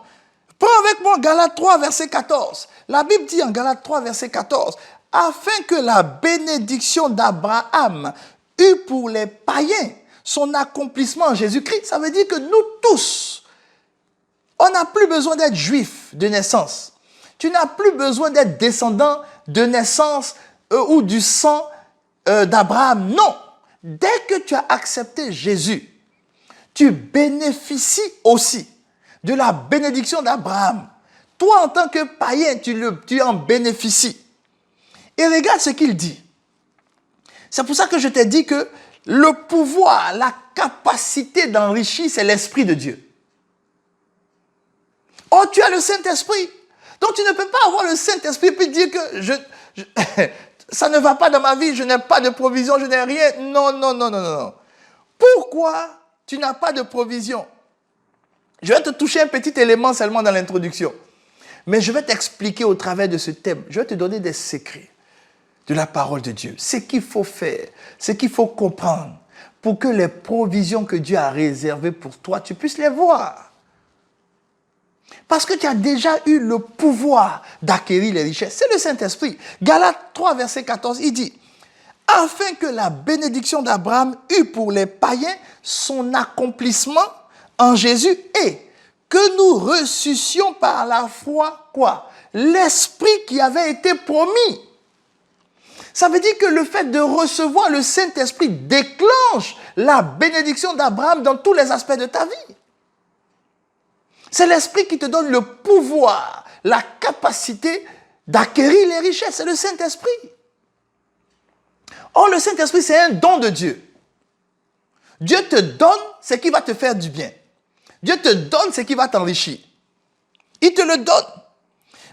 Prends avec moi Galates 3, verset 14. La Bible dit en Galates 3, verset 14, « Afin que la bénédiction d'Abraham eût pour les païens son accomplissement en Jésus-Christ. » Ça veut dire que nous tous, on n'a plus besoin d'être juif de naissance. Tu n'as plus besoin d'être descendant de naissance ou du sang d'Abraham. Non. Dès que tu as accepté Jésus, tu bénéficies aussi de la bénédiction d'Abraham. Toi, en tant que païen, tu en bénéficies. Et regarde ce qu'il dit. C'est pour ça que je t'ai dit que le pouvoir, la capacité d'enrichir, c'est l'Esprit de Dieu. Oh, tu as le Saint-Esprit. Donc, tu ne peux pas avoir le Saint-Esprit et puis dire que ça ne va pas dans ma vie, je n'ai pas de provision, je n'ai rien. Non, non, non, non, non. Pourquoi tu n'as pas de provision? Je vais te toucher un petit élément seulement dans l'introduction. Mais je vais t'expliquer au travers de ce thème. Je vais te donner des secrets de la parole de Dieu. Ce qu'il faut faire, ce qu'il faut comprendre pour que les provisions que Dieu a réservées pour toi, tu puisses les voir. Parce que tu as déjà eu le pouvoir d'acquérir les richesses. C'est le Saint-Esprit. Galates 3, verset 14, il dit « Afin que la bénédiction d'Abraham eût pour les païens son accomplissement en Jésus et que nous ressuscions par la foi, quoi? L'Esprit qui avait été promis. » Ça veut dire que le fait de recevoir le Saint-Esprit déclenche la bénédiction d'Abraham dans tous les aspects de ta vie. C'est l'Esprit qui te donne le pouvoir, la capacité d'acquérir les richesses. C'est le Saint-Esprit. Or, le Saint-Esprit, c'est un don de Dieu. Dieu te donne ce qui va te faire du bien. Dieu te donne ce qui va t'enrichir. Il te le donne.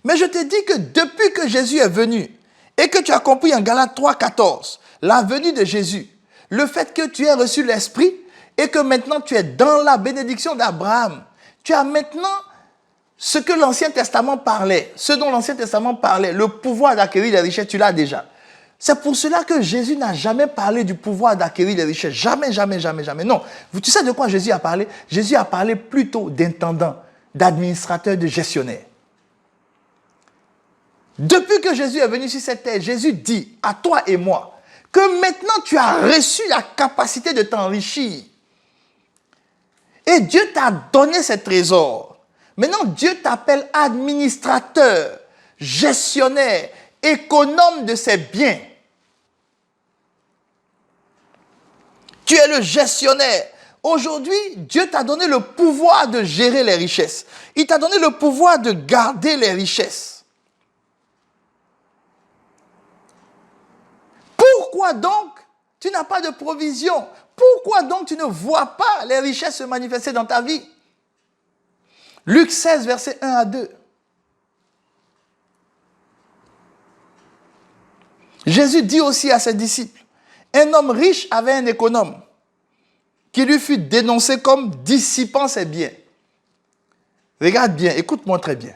Mais je te dis que depuis que Jésus est venu et que tu as compris en Galates 3, 14, la venue de Jésus, le fait que tu aies reçu l'Esprit et que maintenant tu es dans la bénédiction d'Abraham, tu as maintenant ce que l'Ancien Testament parlait, ce dont l'Ancien Testament parlait, le pouvoir d'acquérir les richesses, tu l'as déjà. C'est pour cela que Jésus n'a jamais parlé du pouvoir d'acquérir les richesses. Jamais, jamais, jamais, jamais. Non. Tu sais de quoi Jésus a parlé? Jésus a parlé plutôt d'intendant, d'administrateur, de gestionnaire. Depuis que Jésus est venu sur cette terre, Jésus dit à toi et moi que maintenant tu as reçu la capacité de t'enrichir. Et Dieu t'a donné ces trésors. Maintenant, Dieu t'appelle administrateur, gestionnaire, économe de ses biens. Tu es le gestionnaire. Aujourd'hui, Dieu t'a donné le pouvoir de gérer les richesses. Il t'a donné le pouvoir de garder les richesses. Pourquoi donc tu n'as pas de provision? Pourquoi donc tu ne vois pas les richesses se manifester dans ta vie? Luc 16, versets 1 à 2. Jésus dit aussi à ses disciples, un homme riche avait un économe qui lui fut dénoncé comme dissipant ses biens. Regarde bien, écoute-moi très bien.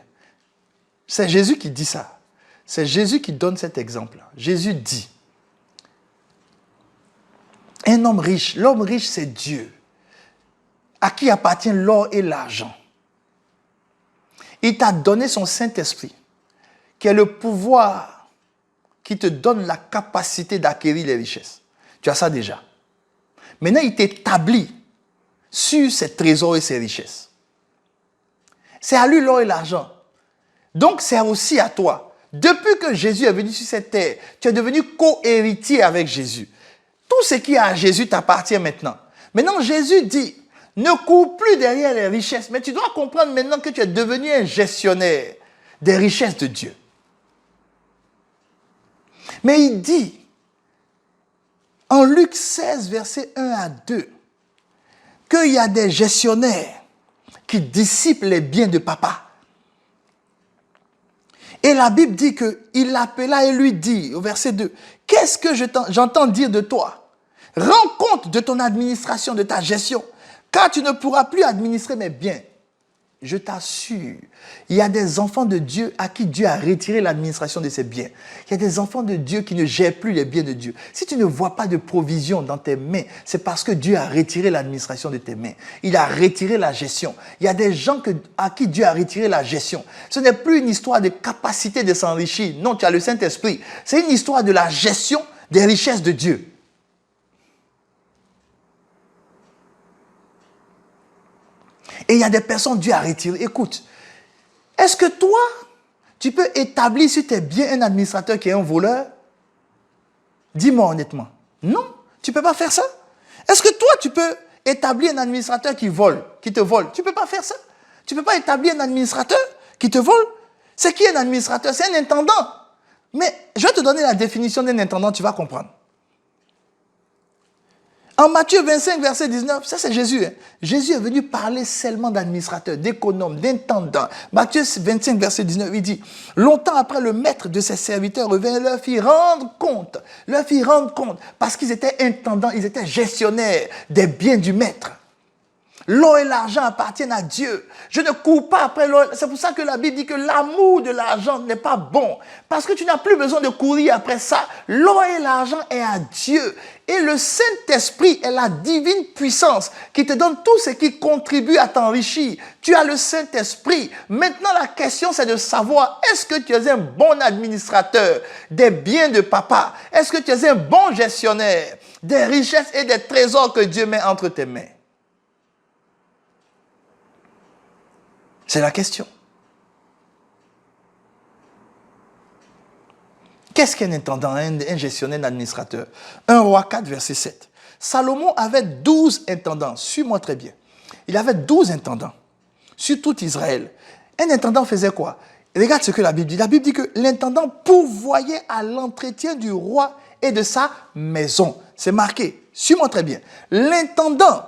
C'est Jésus qui dit ça. C'est Jésus qui donne cet exemple. Jésus dit, un homme riche, l'homme riche c'est Dieu, à qui appartient l'or et l'argent. Il t'a donné son Saint-Esprit, qui est le pouvoir qui te donne la capacité d'acquérir les richesses. Tu as ça déjà. Maintenant, il t'établit sur ses trésors et ses richesses. C'est à lui l'or et l'argent. Donc, c'est aussi à toi. Depuis que Jésus est venu sur cette terre, tu es devenu co-héritier avec Jésus. Tout ce qui est à Jésus t'appartient maintenant. Maintenant, Jésus dit, ne cours plus derrière les richesses, mais tu dois comprendre maintenant que tu es devenu un gestionnaire des richesses de Dieu. Mais il dit, en Luc 16, versets 1 à 2, qu'il y a des gestionnaires qui dissipent les biens de papa. Et la Bible dit qu'il l'appela et lui dit, au verset 2, « Qu'est-ce que j'entends dire de toi? Rends compte de ton administration, de ta gestion, car tu ne pourras plus administrer mes biens. » Je t'assure, il y a des enfants de Dieu à qui Dieu a retiré l'administration de ses biens. Il y a des enfants de Dieu qui ne gèrent plus les biens de Dieu. Si tu ne vois pas de provision dans tes mains, c'est parce que Dieu a retiré l'administration de tes mains. Il a retiré la gestion. Il y a des gens à qui Dieu a retiré la gestion. Ce n'est plus une histoire de capacité de s'enrichir. Non, tu as le Saint-Esprit. C'est une histoire de la gestion des richesses de Dieu. Et il y a des personnes, Dieu a retiré. Écoute, est-ce que toi, tu peux établir sur tes biens un administrateur qui est un voleur? Dis-moi honnêtement. Non, tu ne peux pas faire ça. Est-ce que toi, tu peux établir un administrateur qui vole, qui te vole? Tu ne peux pas faire ça. Tu ne peux pas établir un administrateur qui te vole. C'est qui un administrateur? C'est un intendant. Mais je vais te donner la définition d'un intendant, tu vas comprendre. En Matthieu 25, verset 19, ça c'est Jésus. Jésus est venu parler seulement d'administrateur, d'économe, d'intendant. Matthieu 25, verset 19, il dit, « Longtemps après, le maître de ses serviteurs revint et leur fit rendre compte. Parce qu'ils étaient intendants, ils étaient gestionnaires des biens du maître. L'or et l'argent appartiennent à Dieu. Je ne cours pas après l'or. C'est pour ça que la Bible dit que l'amour de l'argent n'est pas bon. Parce que tu n'as plus besoin de courir après ça. L'or et l'argent est à Dieu. Et le Saint-Esprit est la divine puissance qui te donne tout ce qui contribue à t'enrichir. Tu as le Saint-Esprit. Maintenant, la question, c'est de savoir, est-ce que tu es un bon administrateur des biens de papa? Est-ce que tu es un bon gestionnaire des richesses et des trésors que Dieu met entre tes mains? C'est la question. Qu'est-ce qu'un intendant, un gestionnaire, un administrateur? 1 Roi 4, verset 7. Salomon avait 12 intendants. Suis-moi très bien. Il avait 12 intendants sur tout Israël. Un intendant faisait quoi? Regarde ce que la Bible dit. La Bible dit que l'intendant pourvoyait à l'entretien du roi et de sa maison. C'est marqué. Suis-moi très bien. L'intendant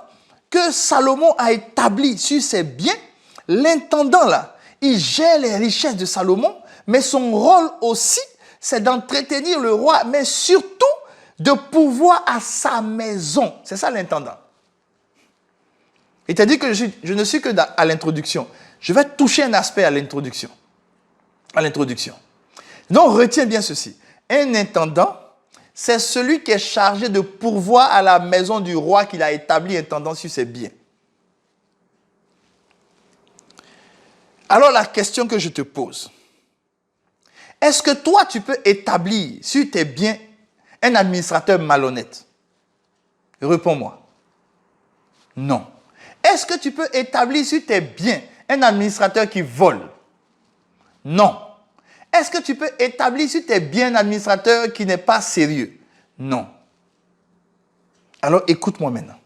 que Salomon a établi sur ses biens, l'intendant là, il gère les richesses de Salomon, mais son rôle aussi, c'est d'entretenir le roi, mais surtout de pourvoir à sa maison. C'est ça l'intendant. Il t'a dit que je ne suis que à l'introduction. Je vais toucher un aspect à l'introduction. Donc retiens bien ceci. Un intendant, c'est celui qui est chargé de pourvoir à la maison du roi qu'il a établi intendant sur ses biens. Alors la question que je te pose, est-ce que toi tu peux établir sur tes biens un administrateur malhonnête? Réponds-moi. Non. Est-ce que tu peux établir sur tes biens un administrateur qui vole? Non. Est-ce que tu peux établir si tu es bien un administrateur qui n'est pas sérieux? Non. Alors écoute-moi maintenant.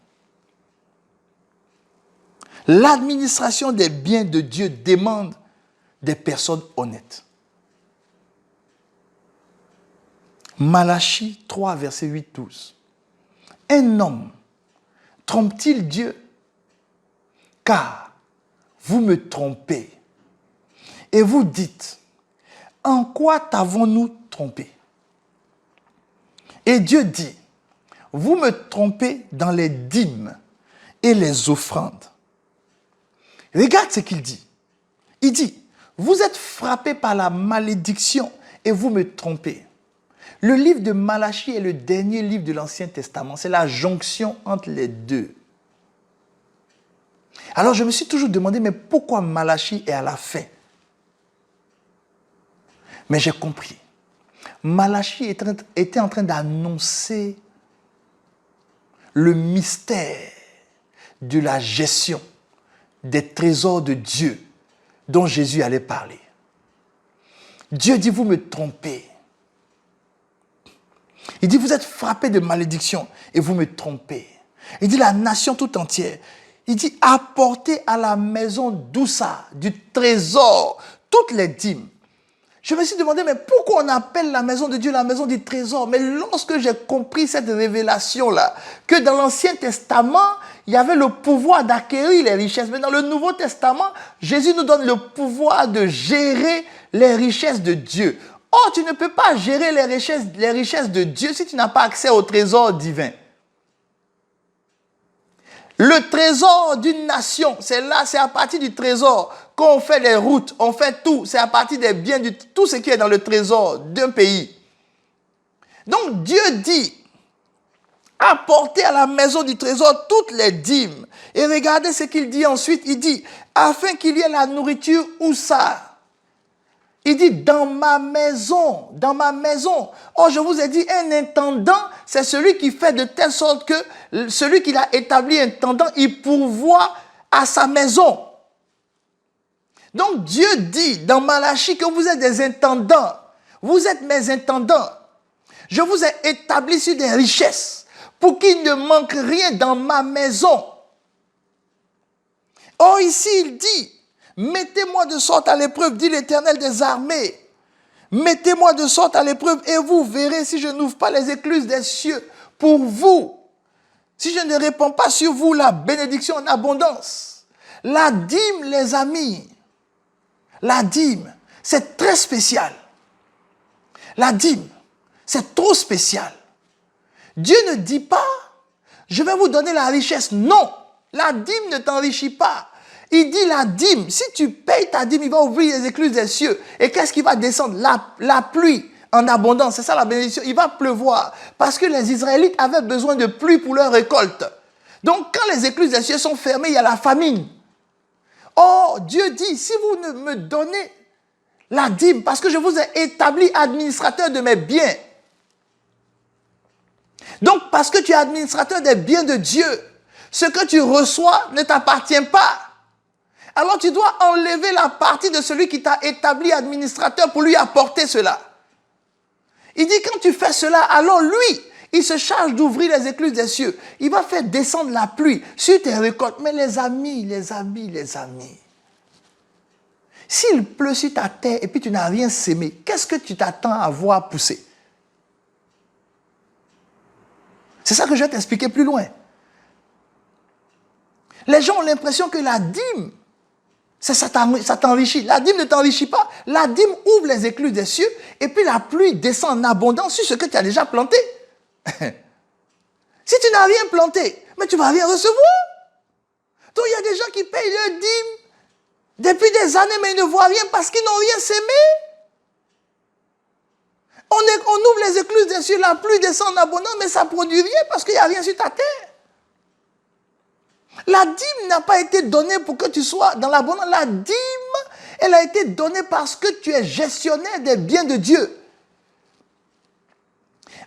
L'administration des biens de Dieu demande des personnes honnêtes. Malachie 3, verset 8-12. Un homme trompe-t-il Dieu? Car vous me trompez. Et vous dites, en quoi t'avons-nous trompé? Et Dieu dit, vous me trompez dans les dîmes et les offrandes. Regarde ce qu'il dit. Il dit, vous êtes frappés par la malédiction et vous me trompez. Le livre de Malachie est le dernier livre de l'Ancien Testament. C'est la jonction entre les deux. Alors je me suis toujours demandé, mais pourquoi Malachie est à la fin? Mais j'ai compris. Malachie était en train d'annoncer le mystère de la gestion des trésors de Dieu dont Jésus allait parler. Dieu dit, vous me trompez. Il dit, vous êtes frappés de malédiction et vous me trompez. Il dit, la nation tout entière. Il dit, apportez à la maison d'Oussa, du trésor, toutes les dîmes. Je me suis demandé, mais pourquoi on appelle la maison de Dieu la maison du trésor? Mais lorsque j'ai compris cette révélation-là, que dans l'Ancien Testament, il y avait le pouvoir d'acquérir les richesses. Mais dans le Nouveau Testament, Jésus nous donne le pouvoir de gérer les richesses de Dieu. Or, tu ne peux pas gérer les richesses de Dieu si tu n'as pas accès au trésor divin. Le trésor d'une nation, c'est à partir du trésor qu'on fait les routes, on fait tout. C'est à partir des biens, tout ce qui est dans le trésor d'un pays. Donc Dieu dit, apportez à la maison du trésor toutes les dîmes. Et regardez ce qu'il dit ensuite, il dit, afin qu'il y ait la nourriture où ça? Il dit, dans ma maison, dans ma maison. Oh, je vous ai dit, un intendant, c'est celui qui fait de telle sorte que celui qui l'a établi intendant, il pourvoit à sa maison. Donc Dieu dit dans Malachie que vous êtes des intendants. Vous êtes mes intendants. Je vous ai établi sur des richesses pour qu'il ne manque rien dans ma maison. Or ici, il dit, mettez-moi de sorte à l'épreuve, dit l'Éternel des armées. Mettez-moi de sorte à l'épreuve et vous verrez si je n'ouvre pas les écluses des cieux pour vous. Si je ne répands pas sur vous la bénédiction en abondance. La dîme, les amis, la dîme, c'est très spécial. La dîme, c'est trop spécial. Dieu ne dit pas, je vais vous donner la richesse. Non, la dîme ne t'enrichit pas. Il dit la dîme, si tu payes ta dîme, il va ouvrir les écluses des cieux. Et qu'est-ce qui va descendre? La pluie en abondance, c'est ça la bénédiction. Il va pleuvoir parce que les Israélites avaient besoin de pluie pour leur récolte. Donc quand les écluses des cieux sont fermées, il y a la famine. Or, Dieu dit, si vous ne me donnez la dîme, parce que je vous ai établi administrateur de mes biens. Donc parce que tu es administrateur des biens de Dieu, ce que tu reçois ne t'appartient pas. Alors tu dois enlever la partie de celui qui t'a établi administrateur pour lui apporter cela. Il dit quand tu fais cela, alors lui, il se charge d'ouvrir les écluses des cieux. Il va faire descendre la pluie sur tes récoltes. Mais les amis, s'il pleut sur ta terre et puis tu n'as rien sémé, qu'est-ce que tu t'attends à voir pousser? C'est ça que je vais t'expliquer plus loin. Les gens ont l'impression que la dîme, ça t'enrichit. La dîme ne t'enrichit pas. La dîme ouvre les écluses des cieux et puis la pluie descend en abondance sur ce que tu as déjà planté. Si tu n'as rien planté, mais tu ne vas rien recevoir. Donc il y a des gens qui payent leur dîme depuis des années, mais ils ne voient rien parce qu'ils n'ont rien sémé. On ouvre les écluses des cieux, la pluie descend en abondance, mais ça ne produit rien parce qu'il n'y a rien sur ta terre. La dîme n'a pas été donnée pour que tu sois dans l'abondance. La dîme, elle a été donnée parce que tu es gestionnaire des biens de Dieu.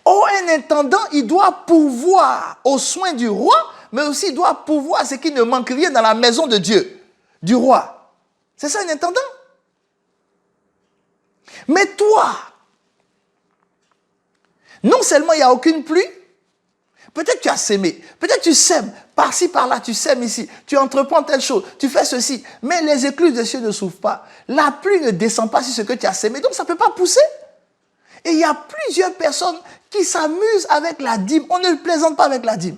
Oh, un intendant, il doit pourvoir aux soins du roi, mais aussi il doit pourvoir à ce qu'il ne manque rien dans la maison de Dieu, du roi. C'est ça un intendant. Mais toi, non seulement il n'y a aucune pluie, peut-être tu as sémé, peut-être tu sèmes, par-ci, par-là, tu sèmes ici, tu entreprends telle chose, tu fais ceci, mais les écluses des cieux ne s'ouvrent pas. La pluie ne descend pas sur ce que tu as sémé, donc ça ne peut pas pousser. Et il y a plusieurs personnes qui s'amusent avec la dîme. On ne plaisante pas avec la dîme.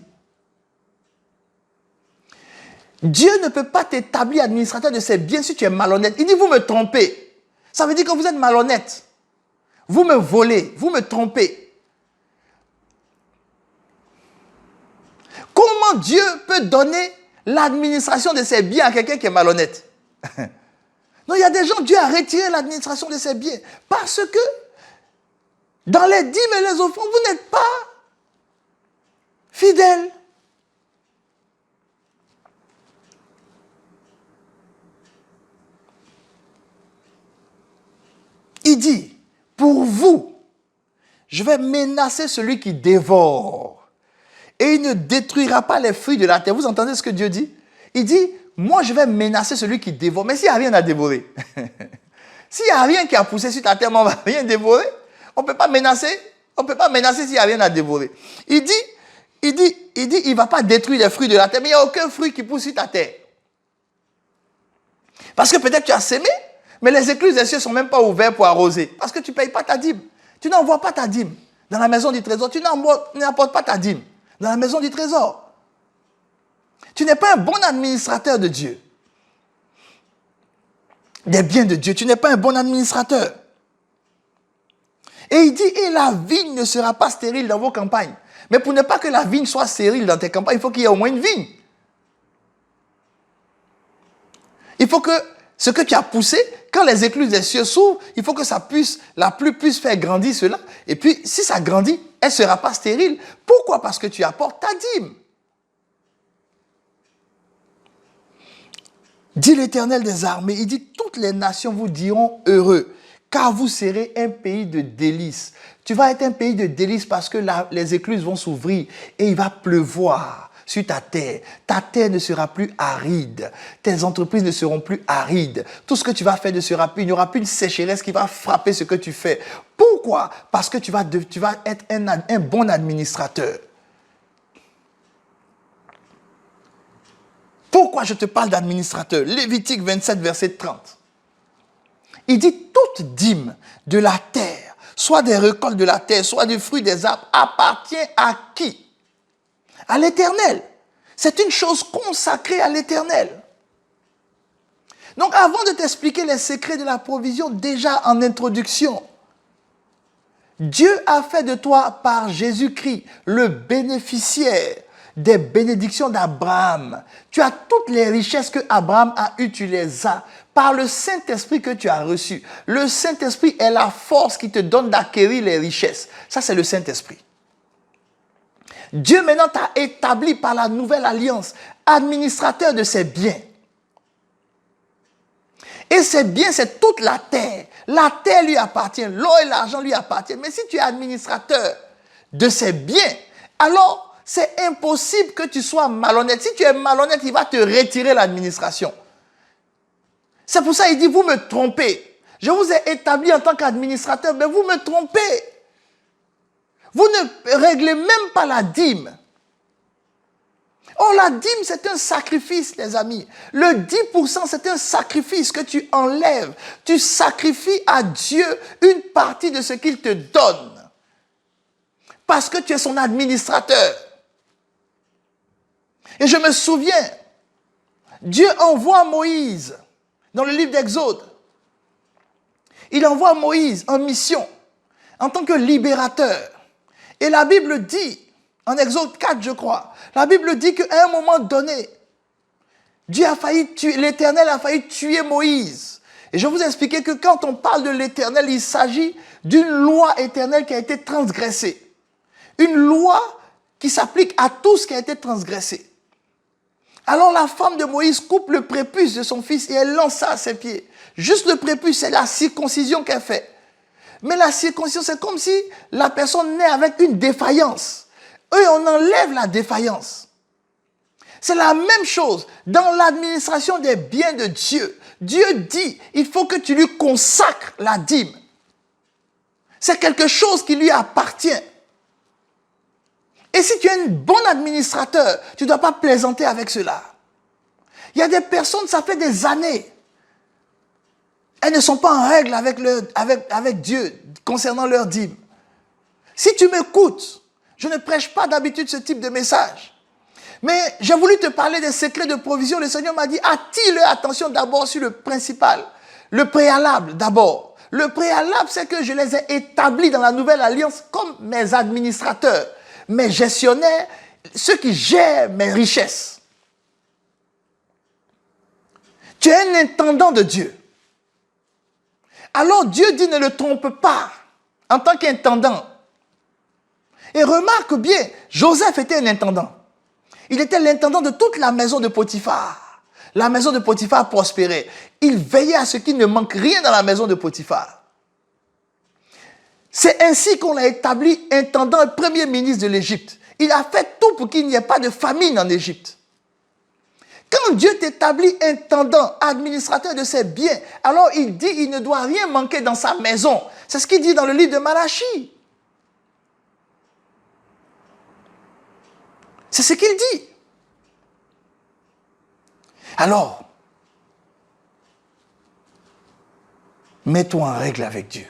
Dieu ne peut pas t'établir administrateur de ses biens si tu es malhonnête. Il dit, vous me trompez. Ça veut dire que vous êtes malhonnête. Vous me volez, vous me trompez. Comment Dieu peut donner l'administration de ses biens à quelqu'un qui est malhonnête? Non, il y a des gens, Dieu a retiré l'administration de ses biens. Parce que dans les dîmes et les offrandes, vous n'êtes pas fidèles. Il dit, pour vous, je vais menacer celui qui dévore. Et il ne détruira pas les fruits de la terre. Vous entendez ce que Dieu dit? Il dit, moi je vais menacer celui qui dévore. Mais s'il n'y a rien à dévorer, s'il n'y a rien qui a poussé sur ta terre, on ne va rien dévorer. On ne peut pas menacer. On ne peut pas menacer s'il n'y a rien à dévorer. Il dit, il ne va pas détruire les fruits de la terre, mais il n'y a aucun fruit qui pousse sur ta terre. Parce que peut-être tu as sémé, mais les écluses des cieux ne sont même pas ouvertes pour arroser. Parce que tu ne payes pas ta dîme. Tu n'envoies pas ta dîme dans la maison du trésor. Tu n'apportes pas ta dîme dans la maison du trésor. Tu n'es pas un bon administrateur de Dieu. Des biens de Dieu. Tu n'es pas un bon administrateur. Et il dit, et la vigne ne sera pas stérile dans vos campagnes. Mais pour ne pas que la vigne soit stérile dans tes campagnes, il faut qu'il y ait au moins une vigne. Il faut que ce que tu as poussé, quand les écluses des cieux s'ouvrent, il faut que la pluie puisse faire grandir cela. Et puis, si ça grandit, elle ne sera pas stérile. Pourquoi? Parce que tu apportes ta dîme. Dit l'Éternel des armées, il dit, toutes les nations vous diront heureux, car vous serez un pays de délices. Tu vas être un pays de délices parce que les écluses vont s'ouvrir et il va pleuvoir sur ta terre. Ta terre ne sera plus aride. Tes entreprises ne seront plus arides. Tout ce que tu vas faire ne sera plus. Il n'y aura plus une sécheresse qui va frapper ce que tu fais. Pourquoi? Parce que tu vas être un bon administrateur. Pourquoi je te parle d'administrateur? Lévitique 27, verset 30. Il dit, toute dîme de la terre, soit des récoltes de la terre, soit du fruit des arbres, appartient à qui? À l'Éternel. C'est une chose consacrée à l'Éternel. Donc avant de t'expliquer les secrets de la provision, déjà en introduction, Dieu a fait de toi par Jésus-Christ le bénéficiaire des bénédictions d'Abraham. Tu as toutes les richesses que Abraham a eues, tu les as par le Saint-Esprit que tu as reçu. Le Saint-Esprit est la force qui te donne d'acquérir les richesses. Ça, c'est le Saint-Esprit. Dieu maintenant t'a établi par la nouvelle alliance administrateur de ses biens. Et ses biens, c'est toute la terre. La terre lui appartient, l'or et l'argent lui appartiennent. Mais si tu es administrateur de ses biens, alors c'est impossible que tu sois malhonnête. Si tu es malhonnête, il va te retirer l'administration. C'est pour ça qu'il dit, vous me trompez. Je vous ai établi en tant qu'administrateur, mais vous me trompez. Vous ne réglez même pas la dîme. Or, la dîme, c'est un sacrifice, les amis. Le 10%, c'est un sacrifice que tu enlèves. Tu sacrifies à Dieu une partie de ce qu'il te donne. Parce que tu es son administrateur. Et je me souviens, Dieu envoie Moïse dans le livre d'Exode. Il envoie Moïse en mission en tant que libérateur. Et la Bible dit, en Exode 4, je crois, la Bible dit qu'à un moment donné, l'Éternel a failli tuer Moïse. Et je vous ai expliqué que quand on parle de l'Éternel, il s'agit d'une loi éternelle qui a été transgressée. Une loi qui s'applique à tout ce qui a été transgressé. Alors la femme de Moïse coupe le prépuce de son fils et elle lance ça à ses pieds. Juste le prépuce, c'est la circoncision qu'elle fait. Mais la circoncision, c'est comme si la personne naît avec une défaillance. Eux, on enlève la défaillance. C'est la même chose dans l'administration des biens de Dieu. Dieu dit, il faut que tu lui consacres la dîme. C'est quelque chose qui lui appartient. Et si tu es un bon administrateur, tu ne dois pas plaisanter avec cela. Il y a des personnes, ça fait des années. Elles ne sont pas en règle avec Dieu concernant leur dîme. Si tu m'écoutes, je ne prêche pas d'habitude ce type de message. Mais j'ai voulu te parler des secrets de provision. Le Seigneur m'a dit, attire leur attention d'abord sur le principal, le préalable d'abord. Le préalable, c'est que je les ai établis dans la nouvelle alliance comme mes administrateurs, mes gestionnaires, ceux qui gèrent mes richesses. Tu es un intendant de Dieu. Alors Dieu dit, ne le trompe pas en tant qu'intendant. Et remarque bien, Joseph était un intendant. Il était l'intendant de toute la maison de Potiphar. La maison de Potiphar prospérait. Il veillait à ce qu'il ne manque rien dans la maison de Potiphar. C'est ainsi qu'on l'a établi intendant et premier ministre de l'Égypte. Il a fait tout pour qu'il n'y ait pas de famine en Égypte. Quand Dieu t'établit intendant, administrateur de ses biens, alors il dit qu'il ne doit rien manquer dans sa maison. C'est ce qu'il dit dans le livre de Malachie. C'est ce qu'il dit. Alors, mets-toi en règle avec Dieu.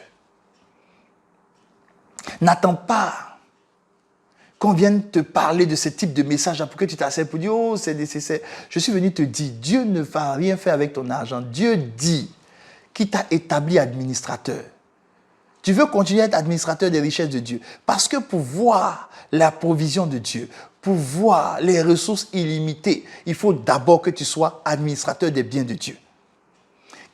N'attends pas qu'on vienne te parler de ce type de message pour que tu t'asseyes pour dire, oh, c'est nécessaire. Je suis venu te dire, Dieu ne va rien faire avec ton argent. Dieu dit qu'il t'a établi administrateur. Tu veux continuer à être administrateur des richesses de Dieu. Parce que pour voir la provision de Dieu, pour voir les ressources illimitées, il faut d'abord que tu sois administrateur des biens de Dieu.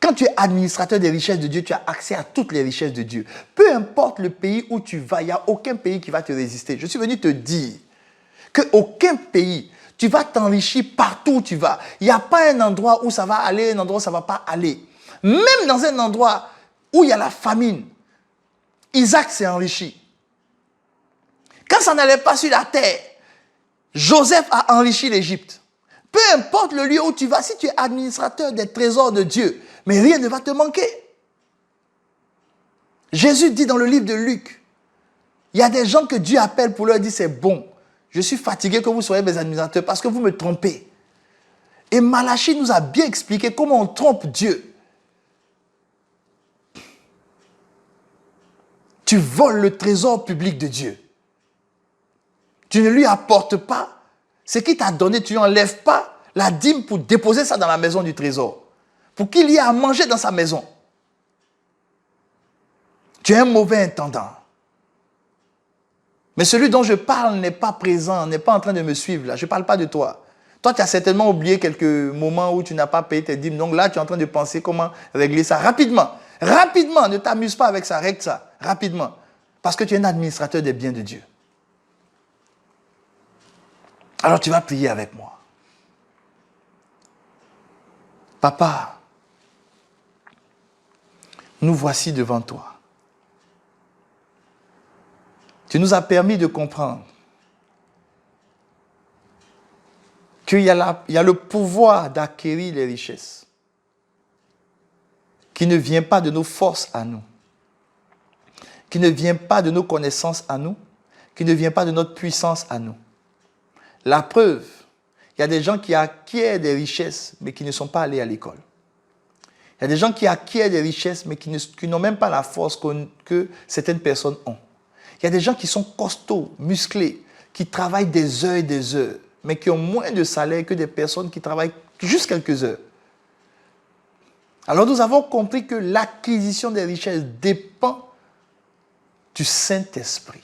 Quand tu es administrateur des richesses de Dieu, tu as accès à toutes les richesses de Dieu. Peu importe le pays où tu vas, il n'y a aucun pays qui va te résister. Je suis venu te dire qu'aucun pays, tu vas t'enrichir partout où tu vas. Il n'y a pas un endroit où ça va aller, un endroit où ça ne va pas aller. Même dans un endroit où il y a la famine, Isaac s'est enrichi. Quand ça n'allait pas sur la terre, Joseph a enrichi l'Égypte. Peu importe le lieu où tu vas, si tu es administrateur des trésors de Dieu, mais rien ne va te manquer. Jésus dit dans le livre de Luc, il y a des gens que Dieu appelle pour leur dire c'est bon, je suis fatigué que vous soyez mes administrateurs parce que vous me trompez. Et Malachie nous a bien expliqué comment on trompe Dieu. Tu voles le trésor public de Dieu. Tu ne lui apportes pas ce qu'il t'a donné, tu n'enlèves pas la dîme pour déposer ça dans la maison du trésor. Pour qu'il y ait à manger dans sa maison. Tu es un mauvais intendant. Mais celui dont je parle n'est pas présent, n'est pas en train de me suivre là. Je ne parle pas de toi. Toi, tu as certainement oublié quelques moments où tu n'as pas payé tes dîmes. Donc là, tu es en train de penser comment régler ça rapidement. Rapidement, ne t'amuse pas avec ça, règle ça. Rapidement. Parce que tu es un administrateur des biens de Dieu. Alors tu vas prier avec moi. Papa, nous voici devant toi. Tu nous as permis de comprendre qu'il y a le pouvoir d'acquérir les richesses qui ne vient pas de nos forces à nous, qui ne vient pas de nos connaissances à nous, qui ne vient pas de notre puissance à nous. La preuve, il y a des gens qui acquièrent des richesses, mais qui ne sont pas allés à l'école. Il y a des gens qui acquièrent des richesses, mais qui n'ont même pas la force que certaines personnes ont. Il y a des gens qui sont costauds, musclés, qui travaillent des heures, mais qui ont moins de salaire que des personnes qui travaillent juste quelques heures. Alors nous avons compris que l'acquisition des richesses dépend du Saint-Esprit.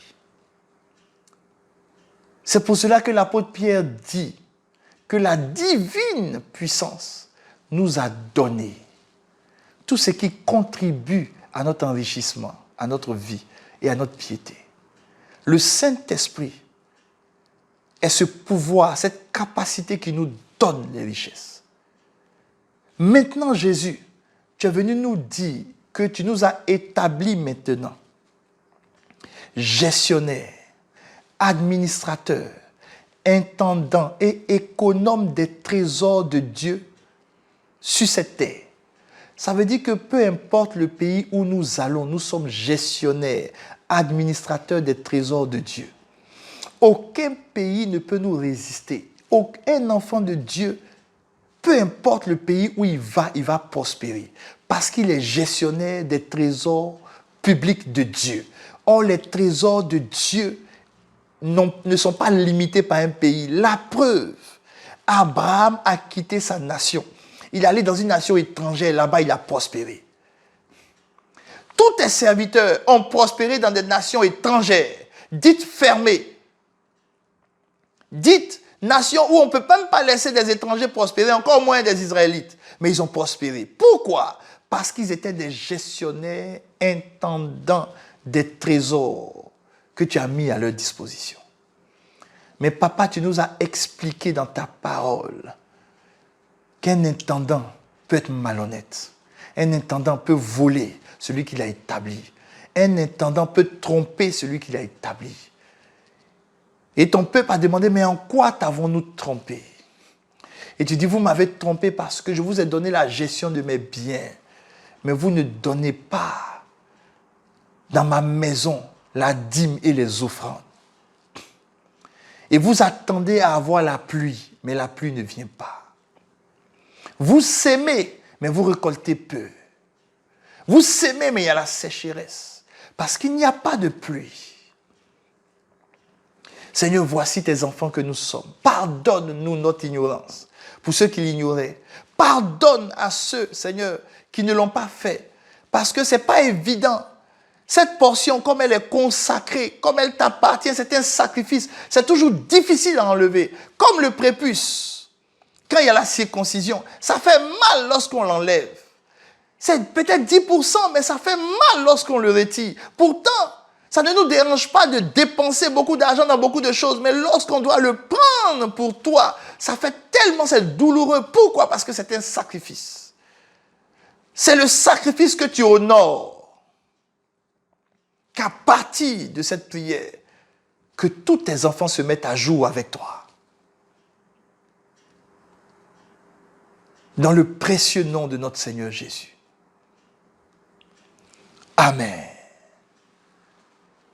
C'est pour cela que l'apôtre Pierre dit que la divine puissance nous a donné tout ce qui contribue à notre enrichissement, à notre vie et à notre piété. Le Saint-Esprit est ce pouvoir, cette capacité qui nous donne les richesses. Maintenant, Jésus, tu es venu nous dire que tu nous as établis maintenant gestionnaires, administrateurs, intendants et économes des trésors de Dieu sur cette terre Ça veut dire que peu importe le pays où nous allons, nous sommes gestionnaires, administrateurs des trésors de Dieu. Aucun pays ne peut nous résister. Aucun enfant de Dieu, peu importe le pays où il va prospérer. Parce qu'il est gestionnaire des trésors publics de Dieu. Or, les trésors de Dieu ne sont pas limités par un pays. La preuve, Abraham a quitté sa nation. Il est allé dans une nation étrangère, là-bas il a prospéré. Tous tes serviteurs ont prospéré dans des nations étrangères, dites fermées. Dites nations où on ne peut même pas laisser des étrangers prospérer, encore moins des Israélites. Mais ils ont prospéré. Pourquoi? Parce qu'ils étaient des gestionnaires intendants des trésors que tu as mis à leur disposition. Mais papa, tu nous as expliqué dans ta parole qu'un intendant peut être malhonnête. Un intendant peut voler celui qu'il a établi. Un intendant peut tromper celui qu'il a établi. Et ton peuple a demandé, mais en quoi t'avons-nous trompé? Et tu dis, vous m'avez trompé parce que je vous ai donné la gestion de mes biens. Mais vous ne donnez pas dans ma maison la dîme et les offrandes. Et vous attendez à avoir la pluie, mais la pluie ne vient pas. Vous sémez, mais vous récoltez peu. Vous sémez, mais il y a la sécheresse. Parce qu'il n'y a pas de pluie. Seigneur, voici tes enfants que nous sommes. Pardonne-nous notre ignorance. Pour ceux qui l'ignoraient. Pardonne à ceux, Seigneur, qui ne l'ont pas fait. Parce que ce n'est pas évident. Cette portion, comme elle est consacrée, comme elle t'appartient, c'est un sacrifice. C'est toujours difficile à enlever. Comme le prépuce. Quand il y a la circoncision, ça fait mal lorsqu'on l'enlève. C'est peut-être 10%, mais ça fait mal lorsqu'on le retire. Pourtant, ça ne nous dérange pas de dépenser beaucoup d'argent dans beaucoup de choses, mais lorsqu'on doit le prendre pour toi, ça fait tellement, c'est douloureux. Pourquoi? Parce que c'est un sacrifice. C'est le sacrifice que tu honores. Qu'à partir de cette prière, que tous tes enfants se mettent à jour avec toi. Dans le précieux nom de notre Seigneur Jésus. Amen.